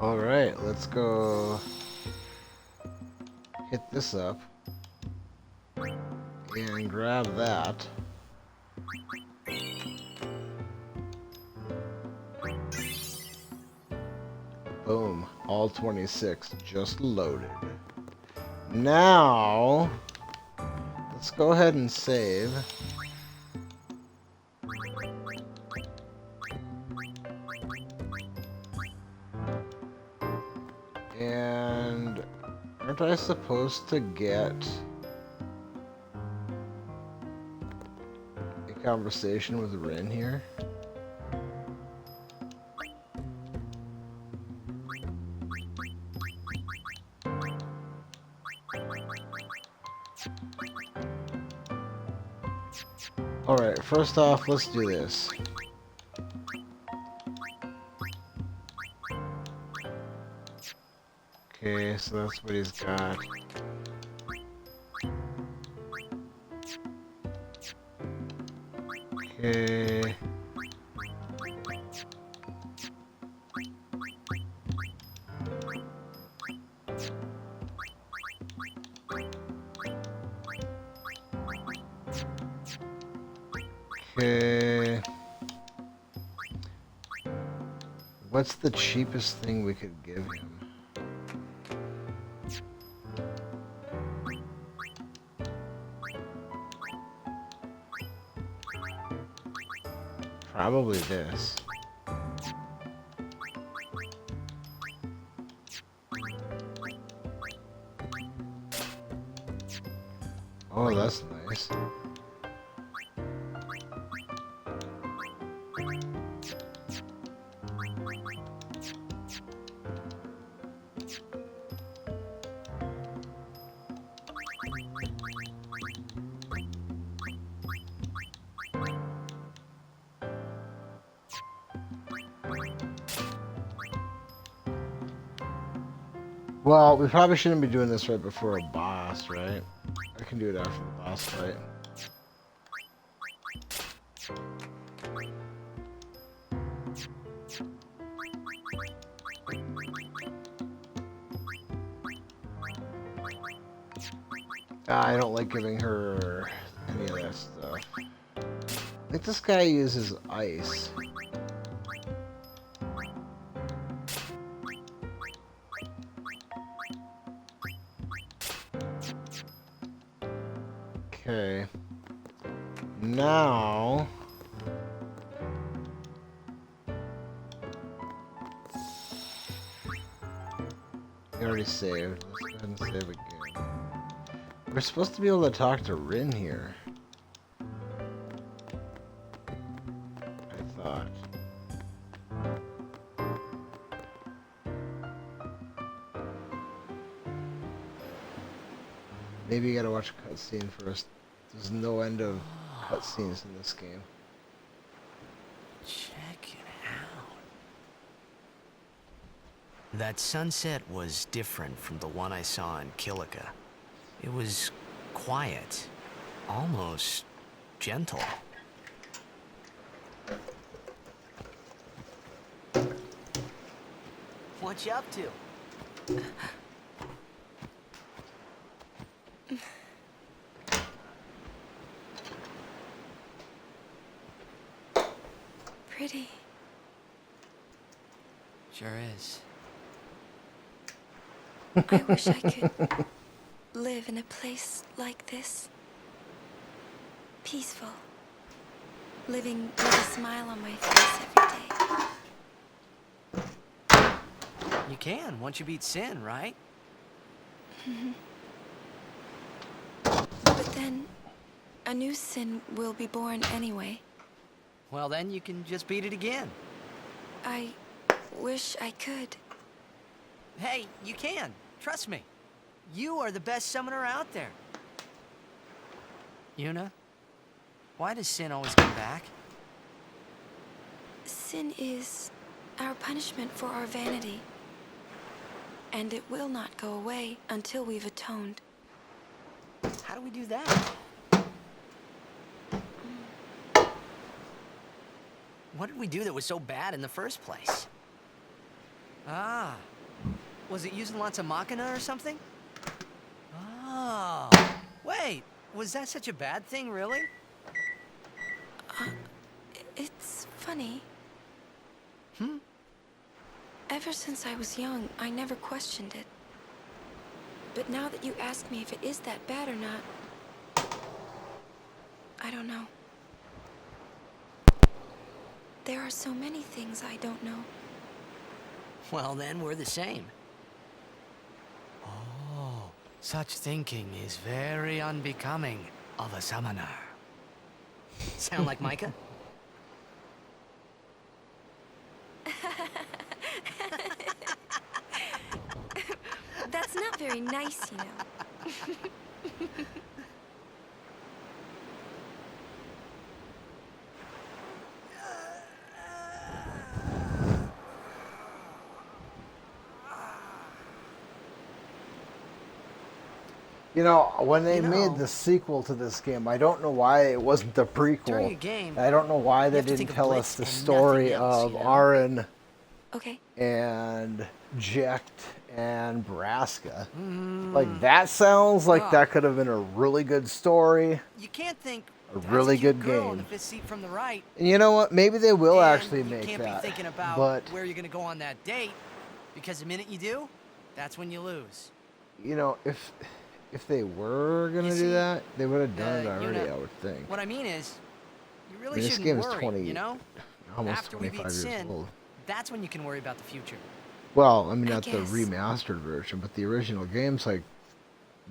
Alright, let's go hit this up and grab that. Boom, all 26 just loaded. Now, let's go ahead and save. And aren't I supposed to get a conversation with Rin here? Alright, first off, let's do this. Okay, so that's what he's got. Okay. Okay. What's the cheapest thing we could give him? Probably this. Oh, that's nice. Well, we probably shouldn't be doing this right before a boss, right? I can do it after the boss fight. I don't like giving her any of that stuff. I think this guy uses ice. Okay. Now... he already saved. Let's go ahead and save again. We're supposed to be able to talk to Rin here. I thought. Maybe you gotta watch a cutscene first. There's no end of cutscenes in this game. Check it out. That sunset was different from the one I saw in Kilika. It was quiet, almost gentle. What you up to? Pretty. Sure is. I wish I could live in a place like this. Peaceful. Living with a smile on my face every day. You can, once you beat Sin, right? But then, a new sin will be born anyway. Well, then you can just beat it again. I wish I could. Hey, you can. Trust me. You are the best summoner out there. Yuna, why does Sin always come back? Sin is our punishment for our vanity. And it will not go away until we've atoned. How do we do that? What did we do that was so bad in the first place? Ah, was it using lots of Machina or something? Oh, wait, was that such a bad thing, really? It's funny. Ever since I was young, I never questioned it. But now that you ask me if it is that bad or not, I don't know. There are so many things I don't know. Well, then we're the same. Oh, such thinking is very unbecoming of a summoner. Sound like Micah? That's not very nice, you know. You know, when they made the sequel to this game, I don't know why it wasn't the prequel. During a game, I don't know why they have to didn't think of tell Blitz us the and story nothing else, of you know? Aaron Okay. and Jecht and Braska. Like, that sounds like that could have been a really good story. You can't think a That's really cute good girl in game. the fifth seat from the right. And you know what? Maybe they will And actually you make can't that. be thinking about But where you're gonna go on that date, because the minute you do, that's when you lose. you know, if they were gonna You do see, that, they would have done it already. Yuna, I would think. What I mean is, you really I mean, this shouldn't game is worry, you know? almost After we 25 beat years Sin, old. that's when you can worry about the future. Well, I mean, I not the guess. remastered version, but the original game's like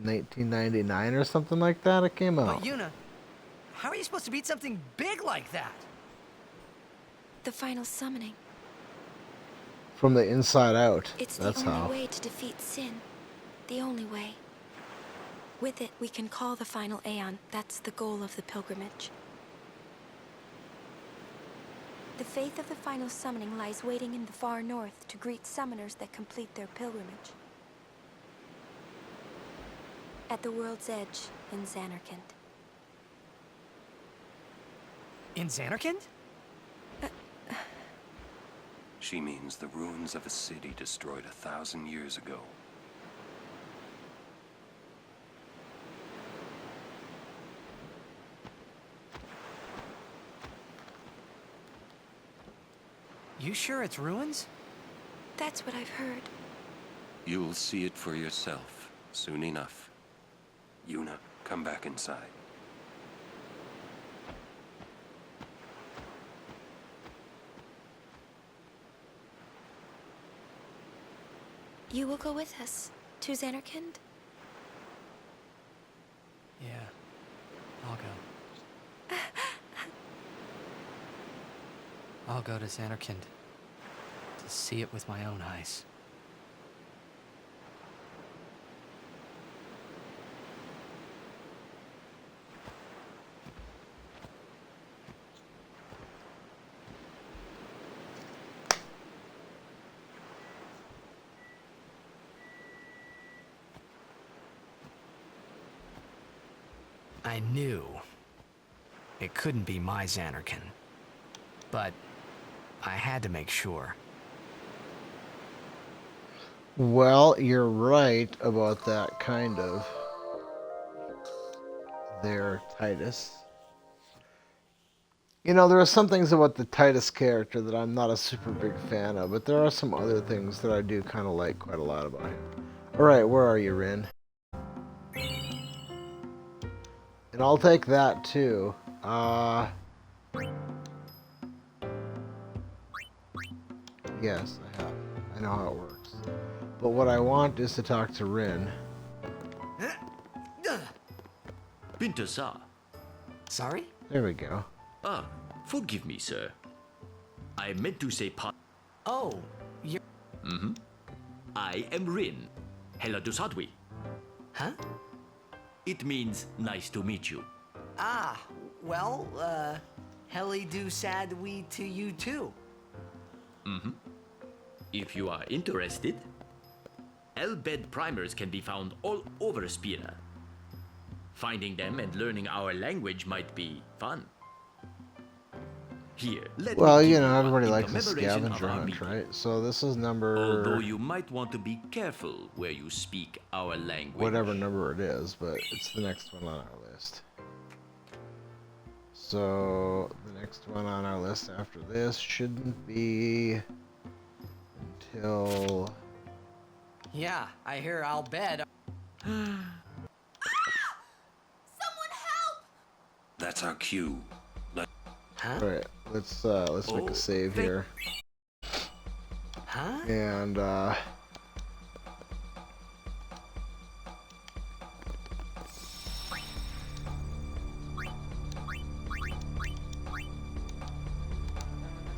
1999 or something like that. It came But out. Yuna, how are you supposed to beat something big like that? The final summoning. From the inside out. It's That's the only how. way to defeat Sin. The only way. With it, we can call the final Aeon. That's the goal of the pilgrimage. The faith of the final summoning lies waiting in the far north to greet summoners that complete their pilgrimage. At the world's edge in Xanarkand. In Xanarkand? She means the ruins of a city destroyed 1,000 years ago. You sure it's ruins? That's what I've heard. You'll see it for yourself soon enough. Yuna, come back inside. You will go with us to Xanarkand? Yeah, I'll go. I'll go to Xanarkand to see it with my own eyes. I knew it couldn't be my Xanarkand, but I had to make sure. Well, you're right about that, kind of. There, Titus. You know, there are some things about the Titus character that I'm not a super big fan of, but there are some other things that I do kind of like quite a lot about him. Alright, where are you, Rin? And I'll take that, too. Yes, I have. I know how it works. But what I want is to talk to Rin. Pinter, sir. Sorry? There we go. Forgive me, sir. I meant to say Oh, you're... I am Rin. Hela to Sadwi. Huh? It means nice to meet you. Ah, well, Heli do sad we to you too. If you are interested, L-bed primers can be found all over Spira. Finding them and learning our language might be fun. Here, let Well, me you give know, one everybody in likes a commemoration of scavenger our hunt, meeting. right? So this is number... Although you might want to be careful where you speak our language. whatever number it is, but it's the next one on our list. So the next one on our list after this shouldn't be until... Yeah, I hear I'll bet. That's our cue. Huh? Alright, let's make Oh, a save thank- here. Huh? And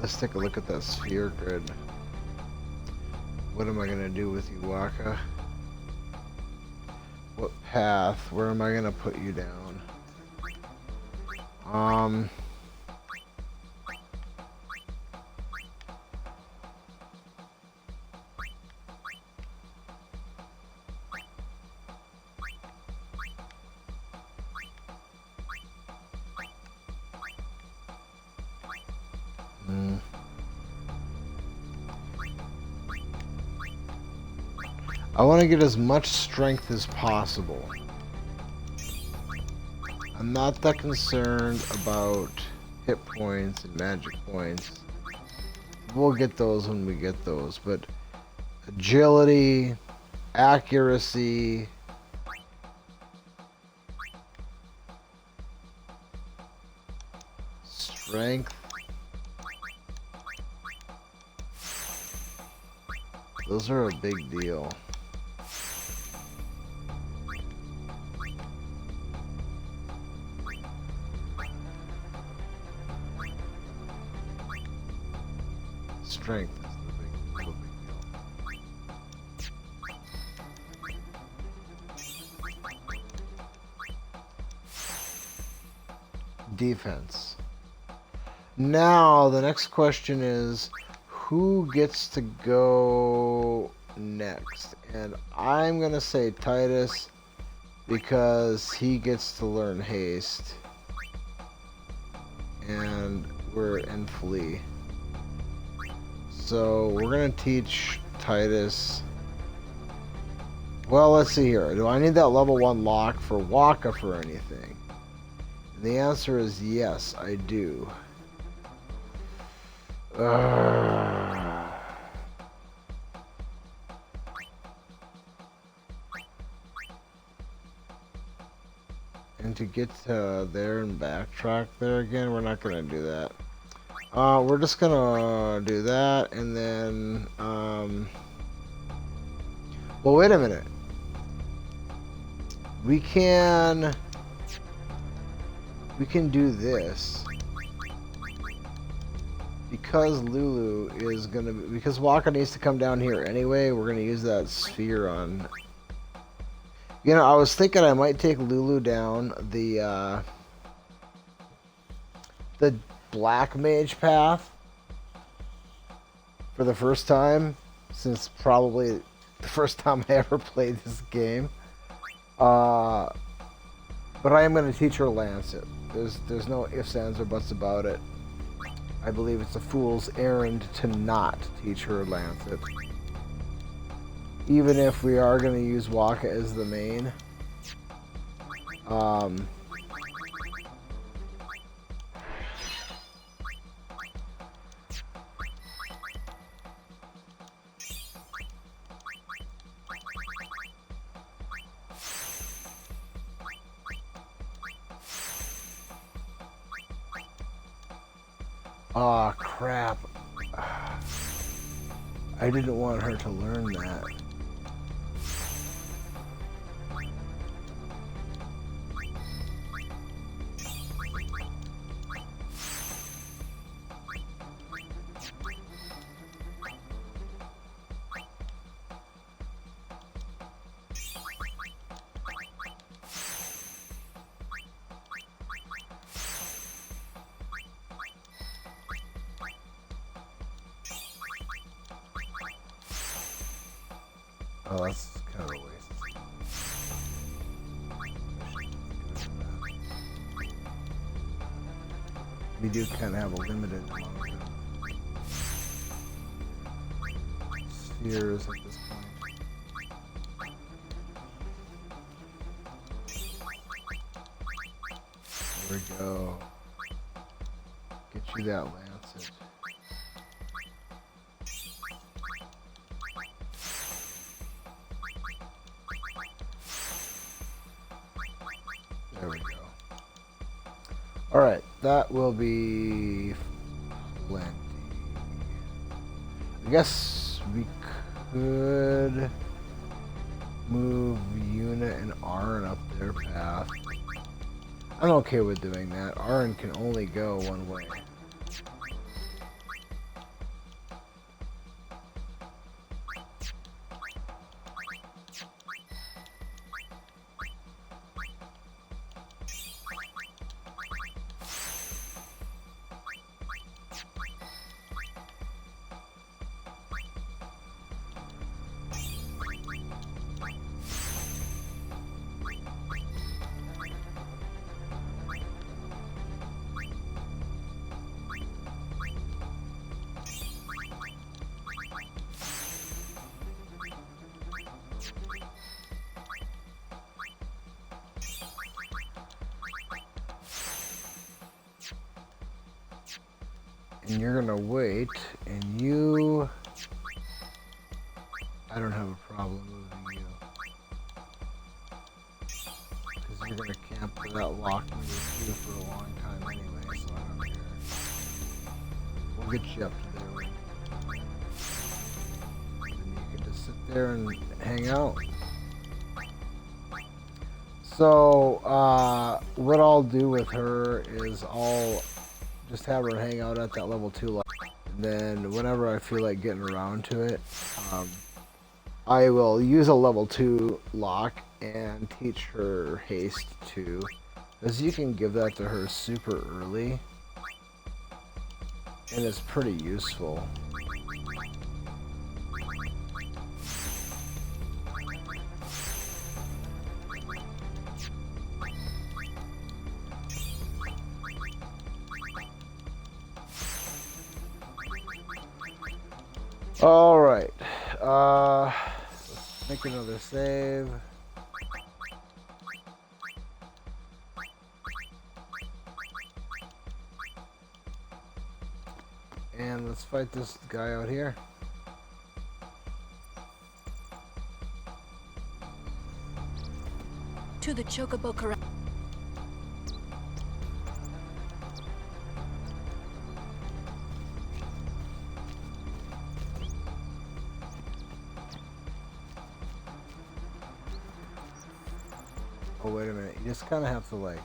let's take a look at that sphere grid. What am I gonna do with you, Wakka? What path? Where am I gonna put you down? I want to get as much strength as possible I'm not that concerned about hit points and magic points. We'll get those when we get those, but agility, accuracy, strength. Those are a big deal. Strength is the big deal. Defense. Now, the next question is, who gets to go next? And I'm going to say Titus because he gets to learn haste. And we're in flee. So we're going to teach Titus. Well, let's see here. Do I need that level 1 lock for Wakka for anything? And the answer is yes, I do. And to get to there and backtrack there again, we're not going to do that. We're just gonna do that, and then, well, wait a minute. We can do this. Because Lulu is gonna, because Wakka needs to come down here anyway, we're gonna use that sphere on, you know, I was thinking I might take Lulu down the Black Mage path for the first time, since probably the first time I ever played this game. But I am going to teach her Lancet. There's no ifs, ands, or buts about it. I believe it's a fool's errand to not teach her Lancet. Even if we are going to use Wakka as the main. Aw, crap. I didn't want her to learn that. Oh, that's kind of a waste. We do kind of have a limited amount of spheres at this point. There we go. Get you that Lancet. There we go. Alright, that will be plenty. I guess we could move Yuna and Aaron up their path. I'm okay with doing that. Aaron can only go one way. And you're gonna wait, and you... I don't have a problem moving you. Because you're gonna camp for that locked in with you for a long time anyway, so I don't care. We'll get you up to there. And you can just sit there and hang out. So, what I'll do with her is I'll just have her hang out at that level 2 lock. And then whenever I feel like getting around to it, I will use a level 2 lock and teach her haste too. Because you can give that to her super early. And it's pretty useful. All right, let's make another save. And let's fight this guy out here. To the Chocobo Corral. Oh, wait a minute. You just kind of have to, like...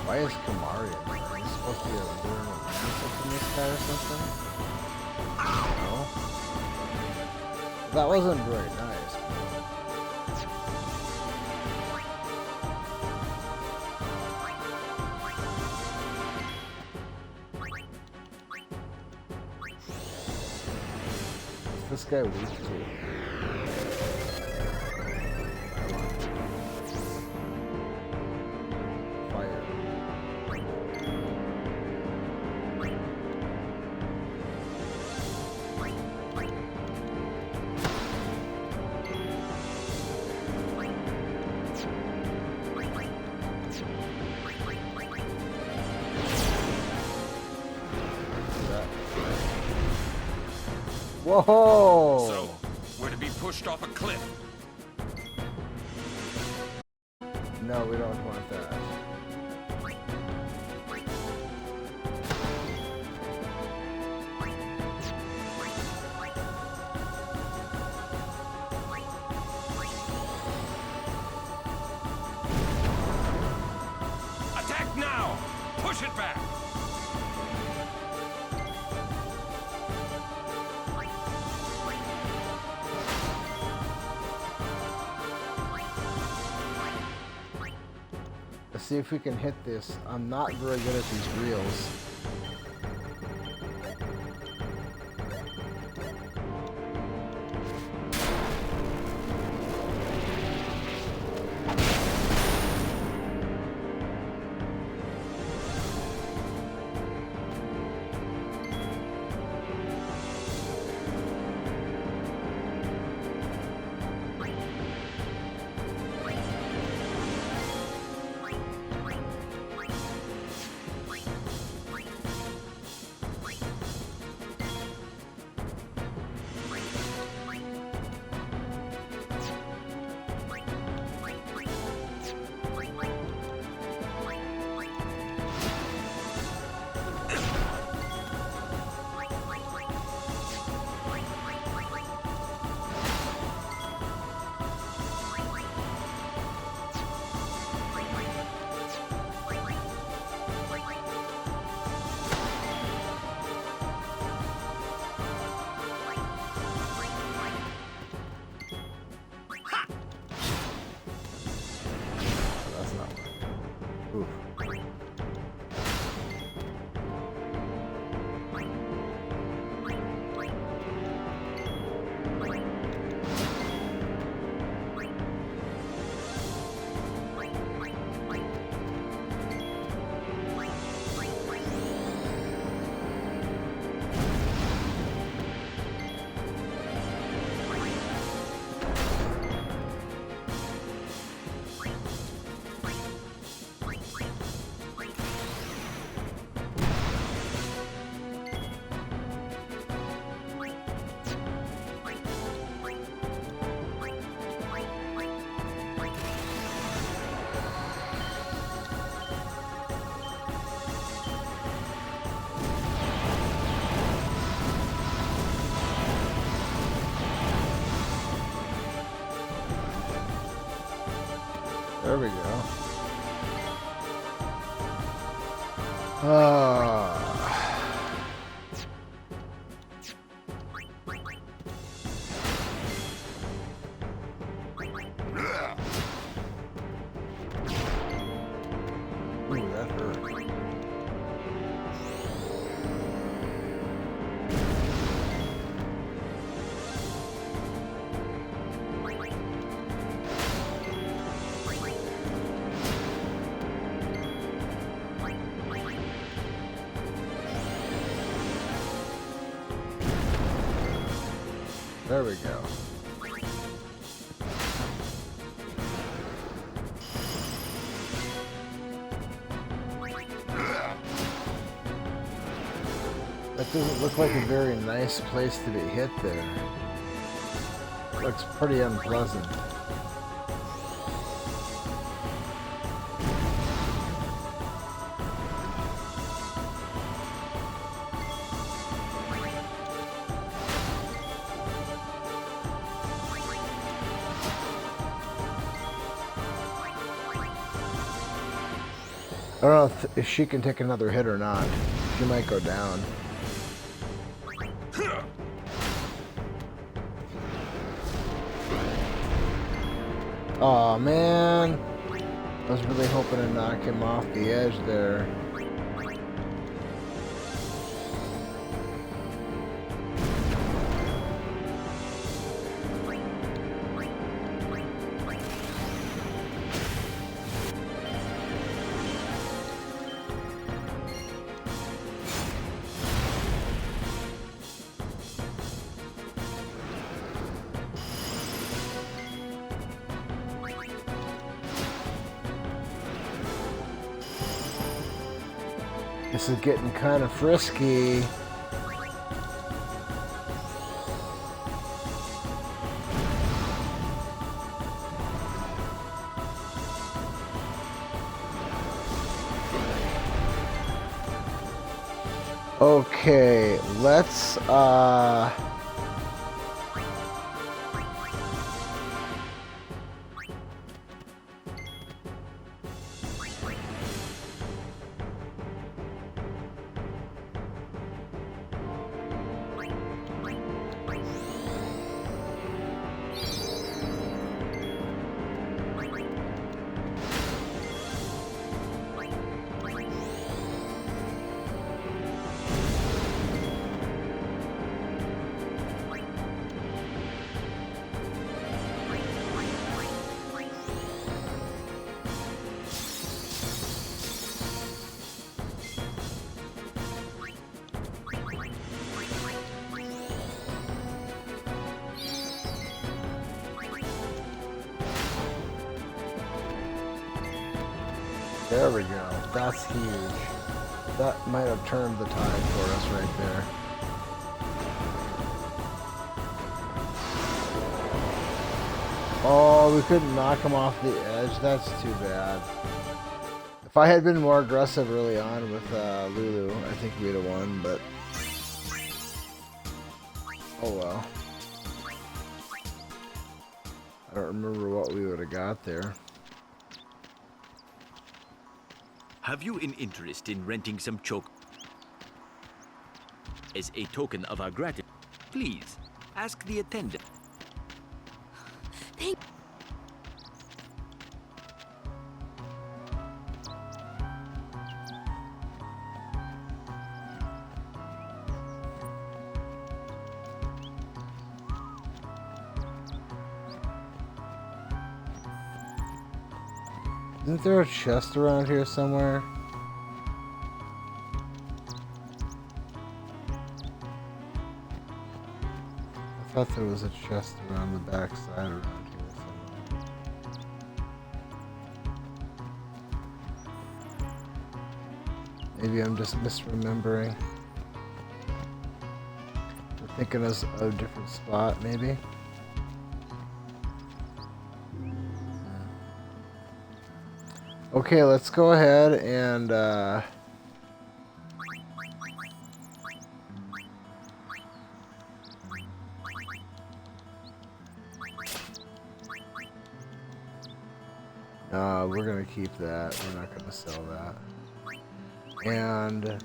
Why is Kamari in there? Are you supposed to be doing a romance in this guy or something? No? That wasn't very nice. What's this guy weak to? Whoa! So, we're to be pushed off a cliff. No, we don't want that. Attack now! Push it back! Let's see if we can hit this. I'm not very good at these reels. There we go. Ah. Ooh, that hurt. There we go. That doesn't look like a very nice place to be hit there. Looks pretty unpleasant. I don't know if she can take another hit or not. She might go down. Aw, man. I was really hoping to knock him off the edge there. This is getting kind of frisky. Okay, let's there we go. That's huge. That might have turned the tide for us right there. Oh, we couldn't knock him off the edge. That's too bad. If I had been more aggressive early on with Lulu, I think we'd have won, but oh well. I don't remember what we would have got there. Have you an interest in renting some choke? As a token of our gratitude, please ask the attendant. Thank Isn't there a chest around here somewhere? I thought there was a chest around the back side around here somewhere. Maybe I'm just misremembering. We're thinking of a different spot, maybe? Okay, let's go ahead and We're gonna keep that. We're not gonna sell that. And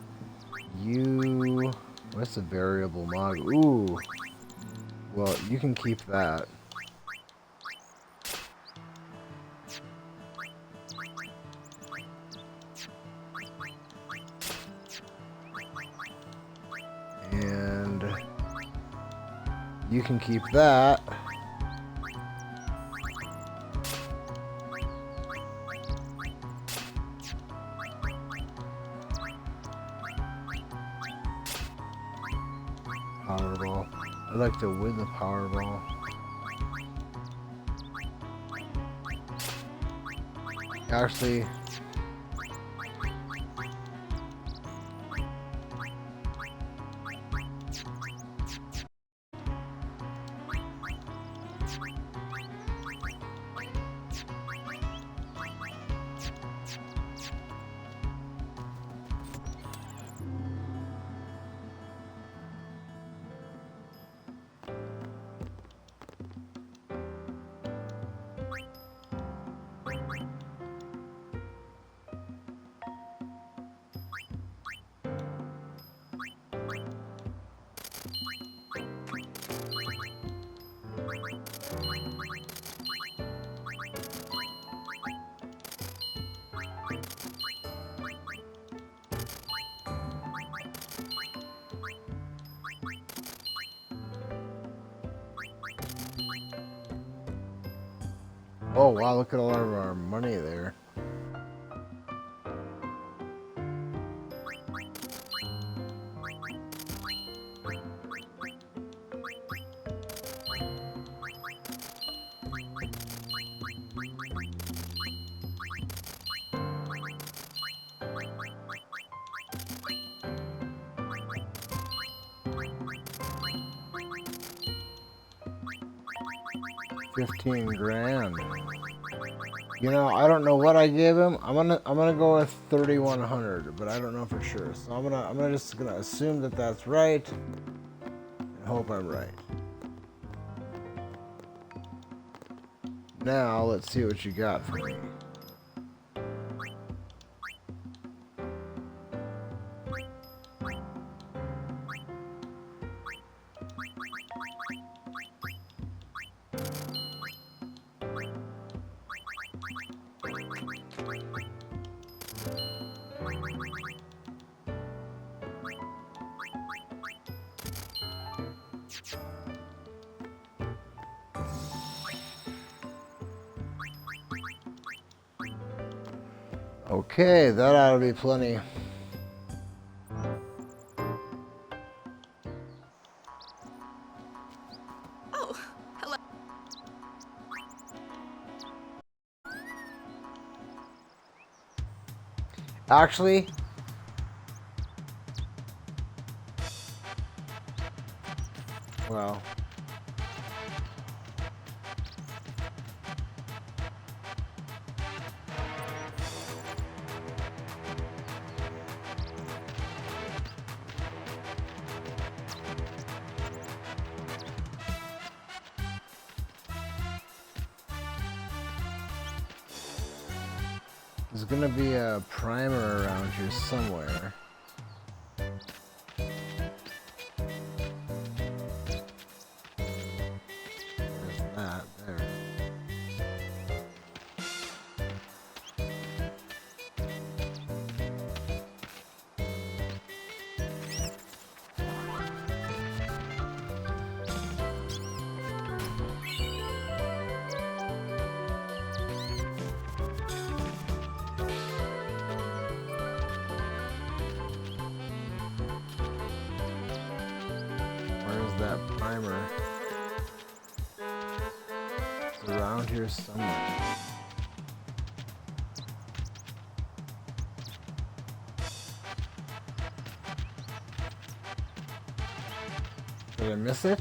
you, what's the variable mod? Ooh. Well, you can keep that. And you can keep that. Powerball. I'd like to win the Powerball. Actually, oh wow, look at all of our money there. $15,000. You know, I don't know what I gave him. I'm gonna go with 3,100, but I don't know for sure. So I'm just gonna assume that that's right, and hope I'm right. Now let's see what you got for me. Okay, that ought to be plenty. Oh, hello. Actually, well, there's gonna be a primer around here somewhere. There's that there. Where's that primer? It's around here somewhere. Did I miss it?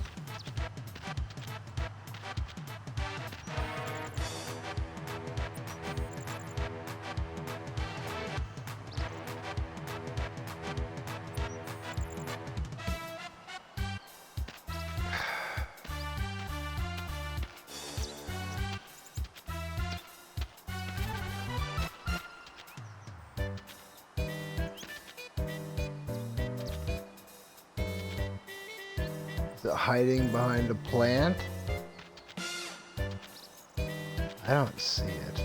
Is it hiding behind a plant? I don't see it.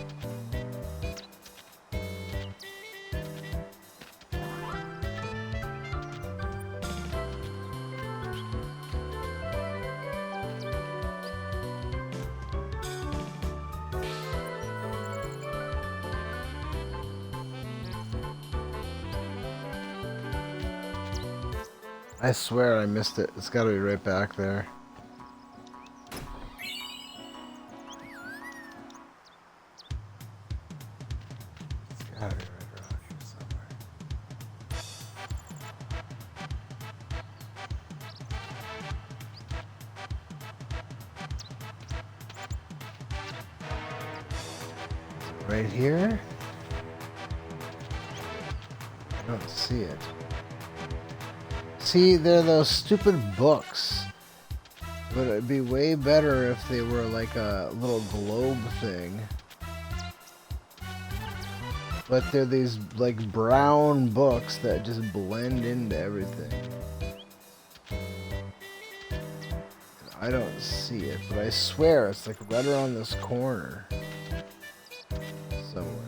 I swear I missed it. It's gotta be right back there. It's gotta be right around here somewhere. Right here? I don't see it. See, they're those stupid books. But it'd be way better if they were like a little globe thing. But they're these like brown books that just blend into everything. I don't see it, but I swear it's like right around this corner. Somewhere.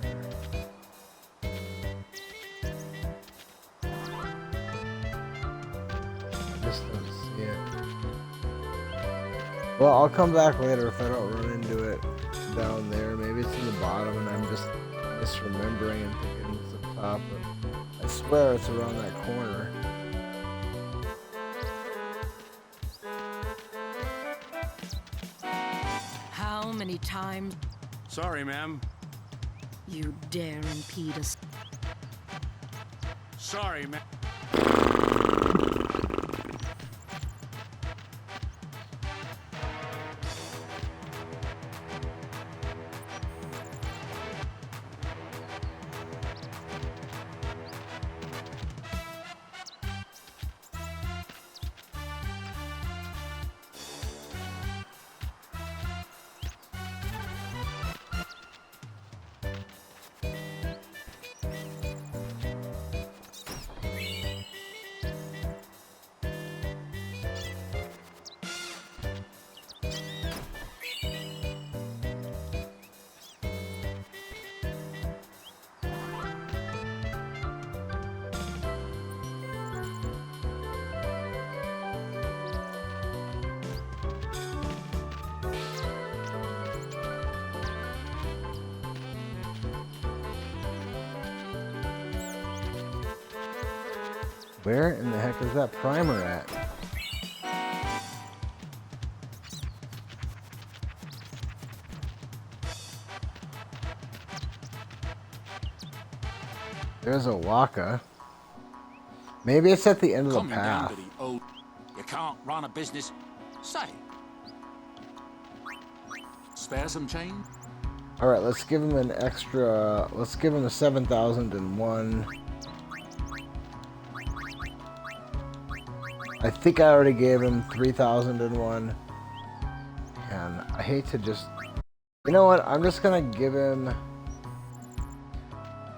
Well, I'll come back later if I don't run into it down there. Maybe it's in the bottom and I'm just misremembering and thinking it's up top. But I swear it's around that corner. How many times? Sorry, ma'am. You dare impede us? Sorry, ma'am. Where in the heck is that primer at? There's a Wakka. Maybe it's at the end of the path. Down to the old. You can't run a business. Say. Spare some change? Alright, let's give him an extra... Let's give him a 7,001. I think I already gave him 3,001. And I hate to just... You know what? I'm just gonna give him...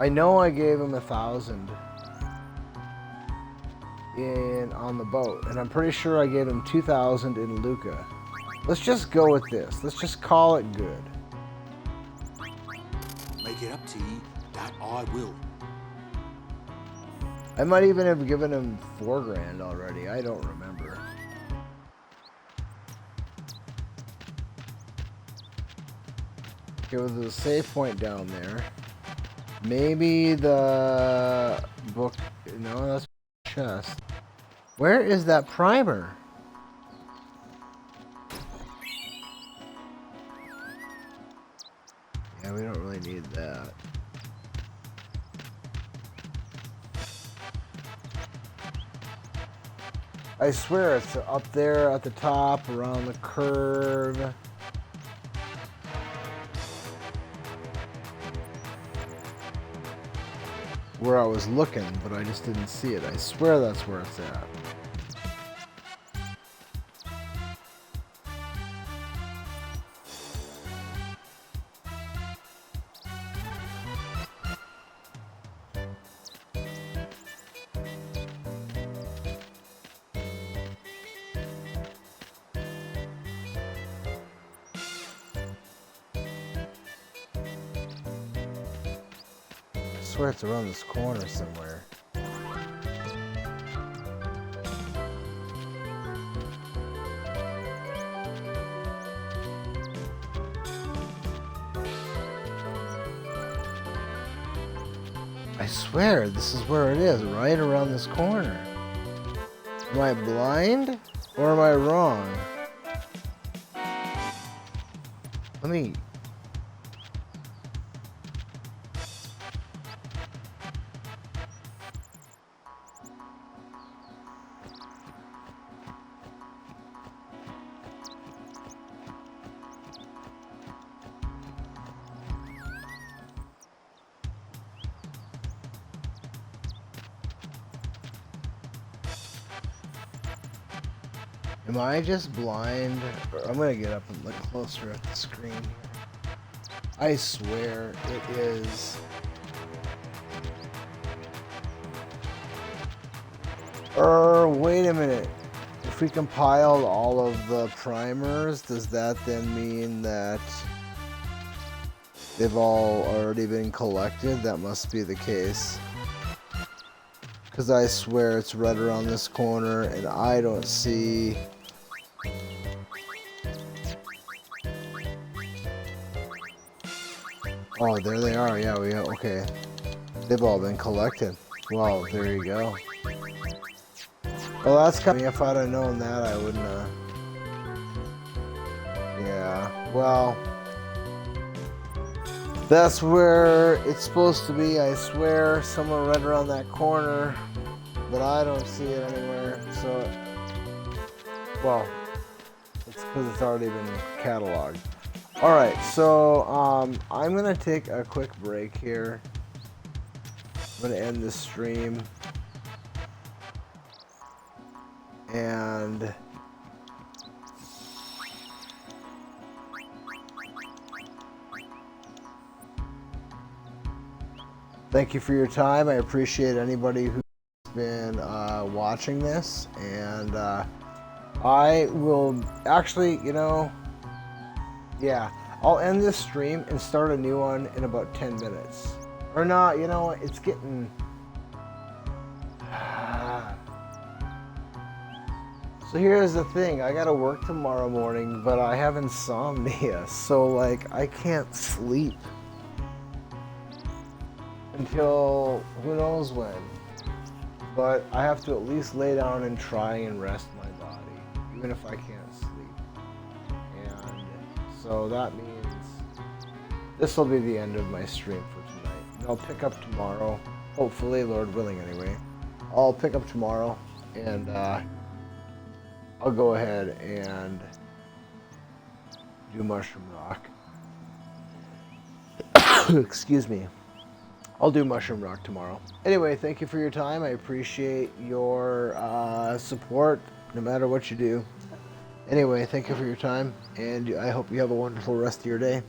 I know I gave him 1,000 on the boat, and I'm pretty sure I gave him 2,000 in Luca. Let's just go with this. Let's just call it good. Make it up to you, that I will. I might even have given him 4 grand already. I don't remember. Okay, with the save point down there. Maybe the book... No, that's chest. Where is that primer? Yeah, we don't really need that. I swear it's up there at the top, around the curve. Where I was looking, but I just didn't see it. I swear that's where it's at. swear it's around this corner somewhere. I swear this is where it is, right around this corner. Am I blind or am I wrong? Let me... Am I just blind? I'm gonna get up and look closer at the screen here. I swear it is. Wait a minute. If we compiled all of the primers, does that then mean that they've all already been collected? That must be the case. Because I swear it's right around this corner and I don't see... Oh, there they are. Yeah, okay. They've all been collected. Wow, there you go. Well, that's kind of... If I'd have known that, I wouldn't have... Yeah, well... That's where it's supposed to be, I swear. Somewhere right around that corner. But I don't see it anywhere, so... Well, it's because it's already been cataloged. Alright, so I'm going to take a quick break here. I'm going to end this stream. And thank you for your time. I appreciate anybody who's been watching this. And I will actually, you know... Yeah, I'll end this stream and start a new one in about 10 minutes. Or not, you know what, it's getting... So here's the thing, I gotta work tomorrow morning, but I have insomnia, so like, I can't sleep until who knows when. But I have to at least lay down and try and rest my body, even if I can't sleep. So that means this will be the end of my stream for tonight. And I'll pick up tomorrow, hopefully, Lord willing anyway. I'll pick up tomorrow and I'll go ahead and do Mushroom Rock. Excuse me. I'll do Mushroom Rock tomorrow. Anyway, thank you for your time. I appreciate your support no matter what you do. Anyway, thank you for your time, and I hope you have a wonderful rest of your day.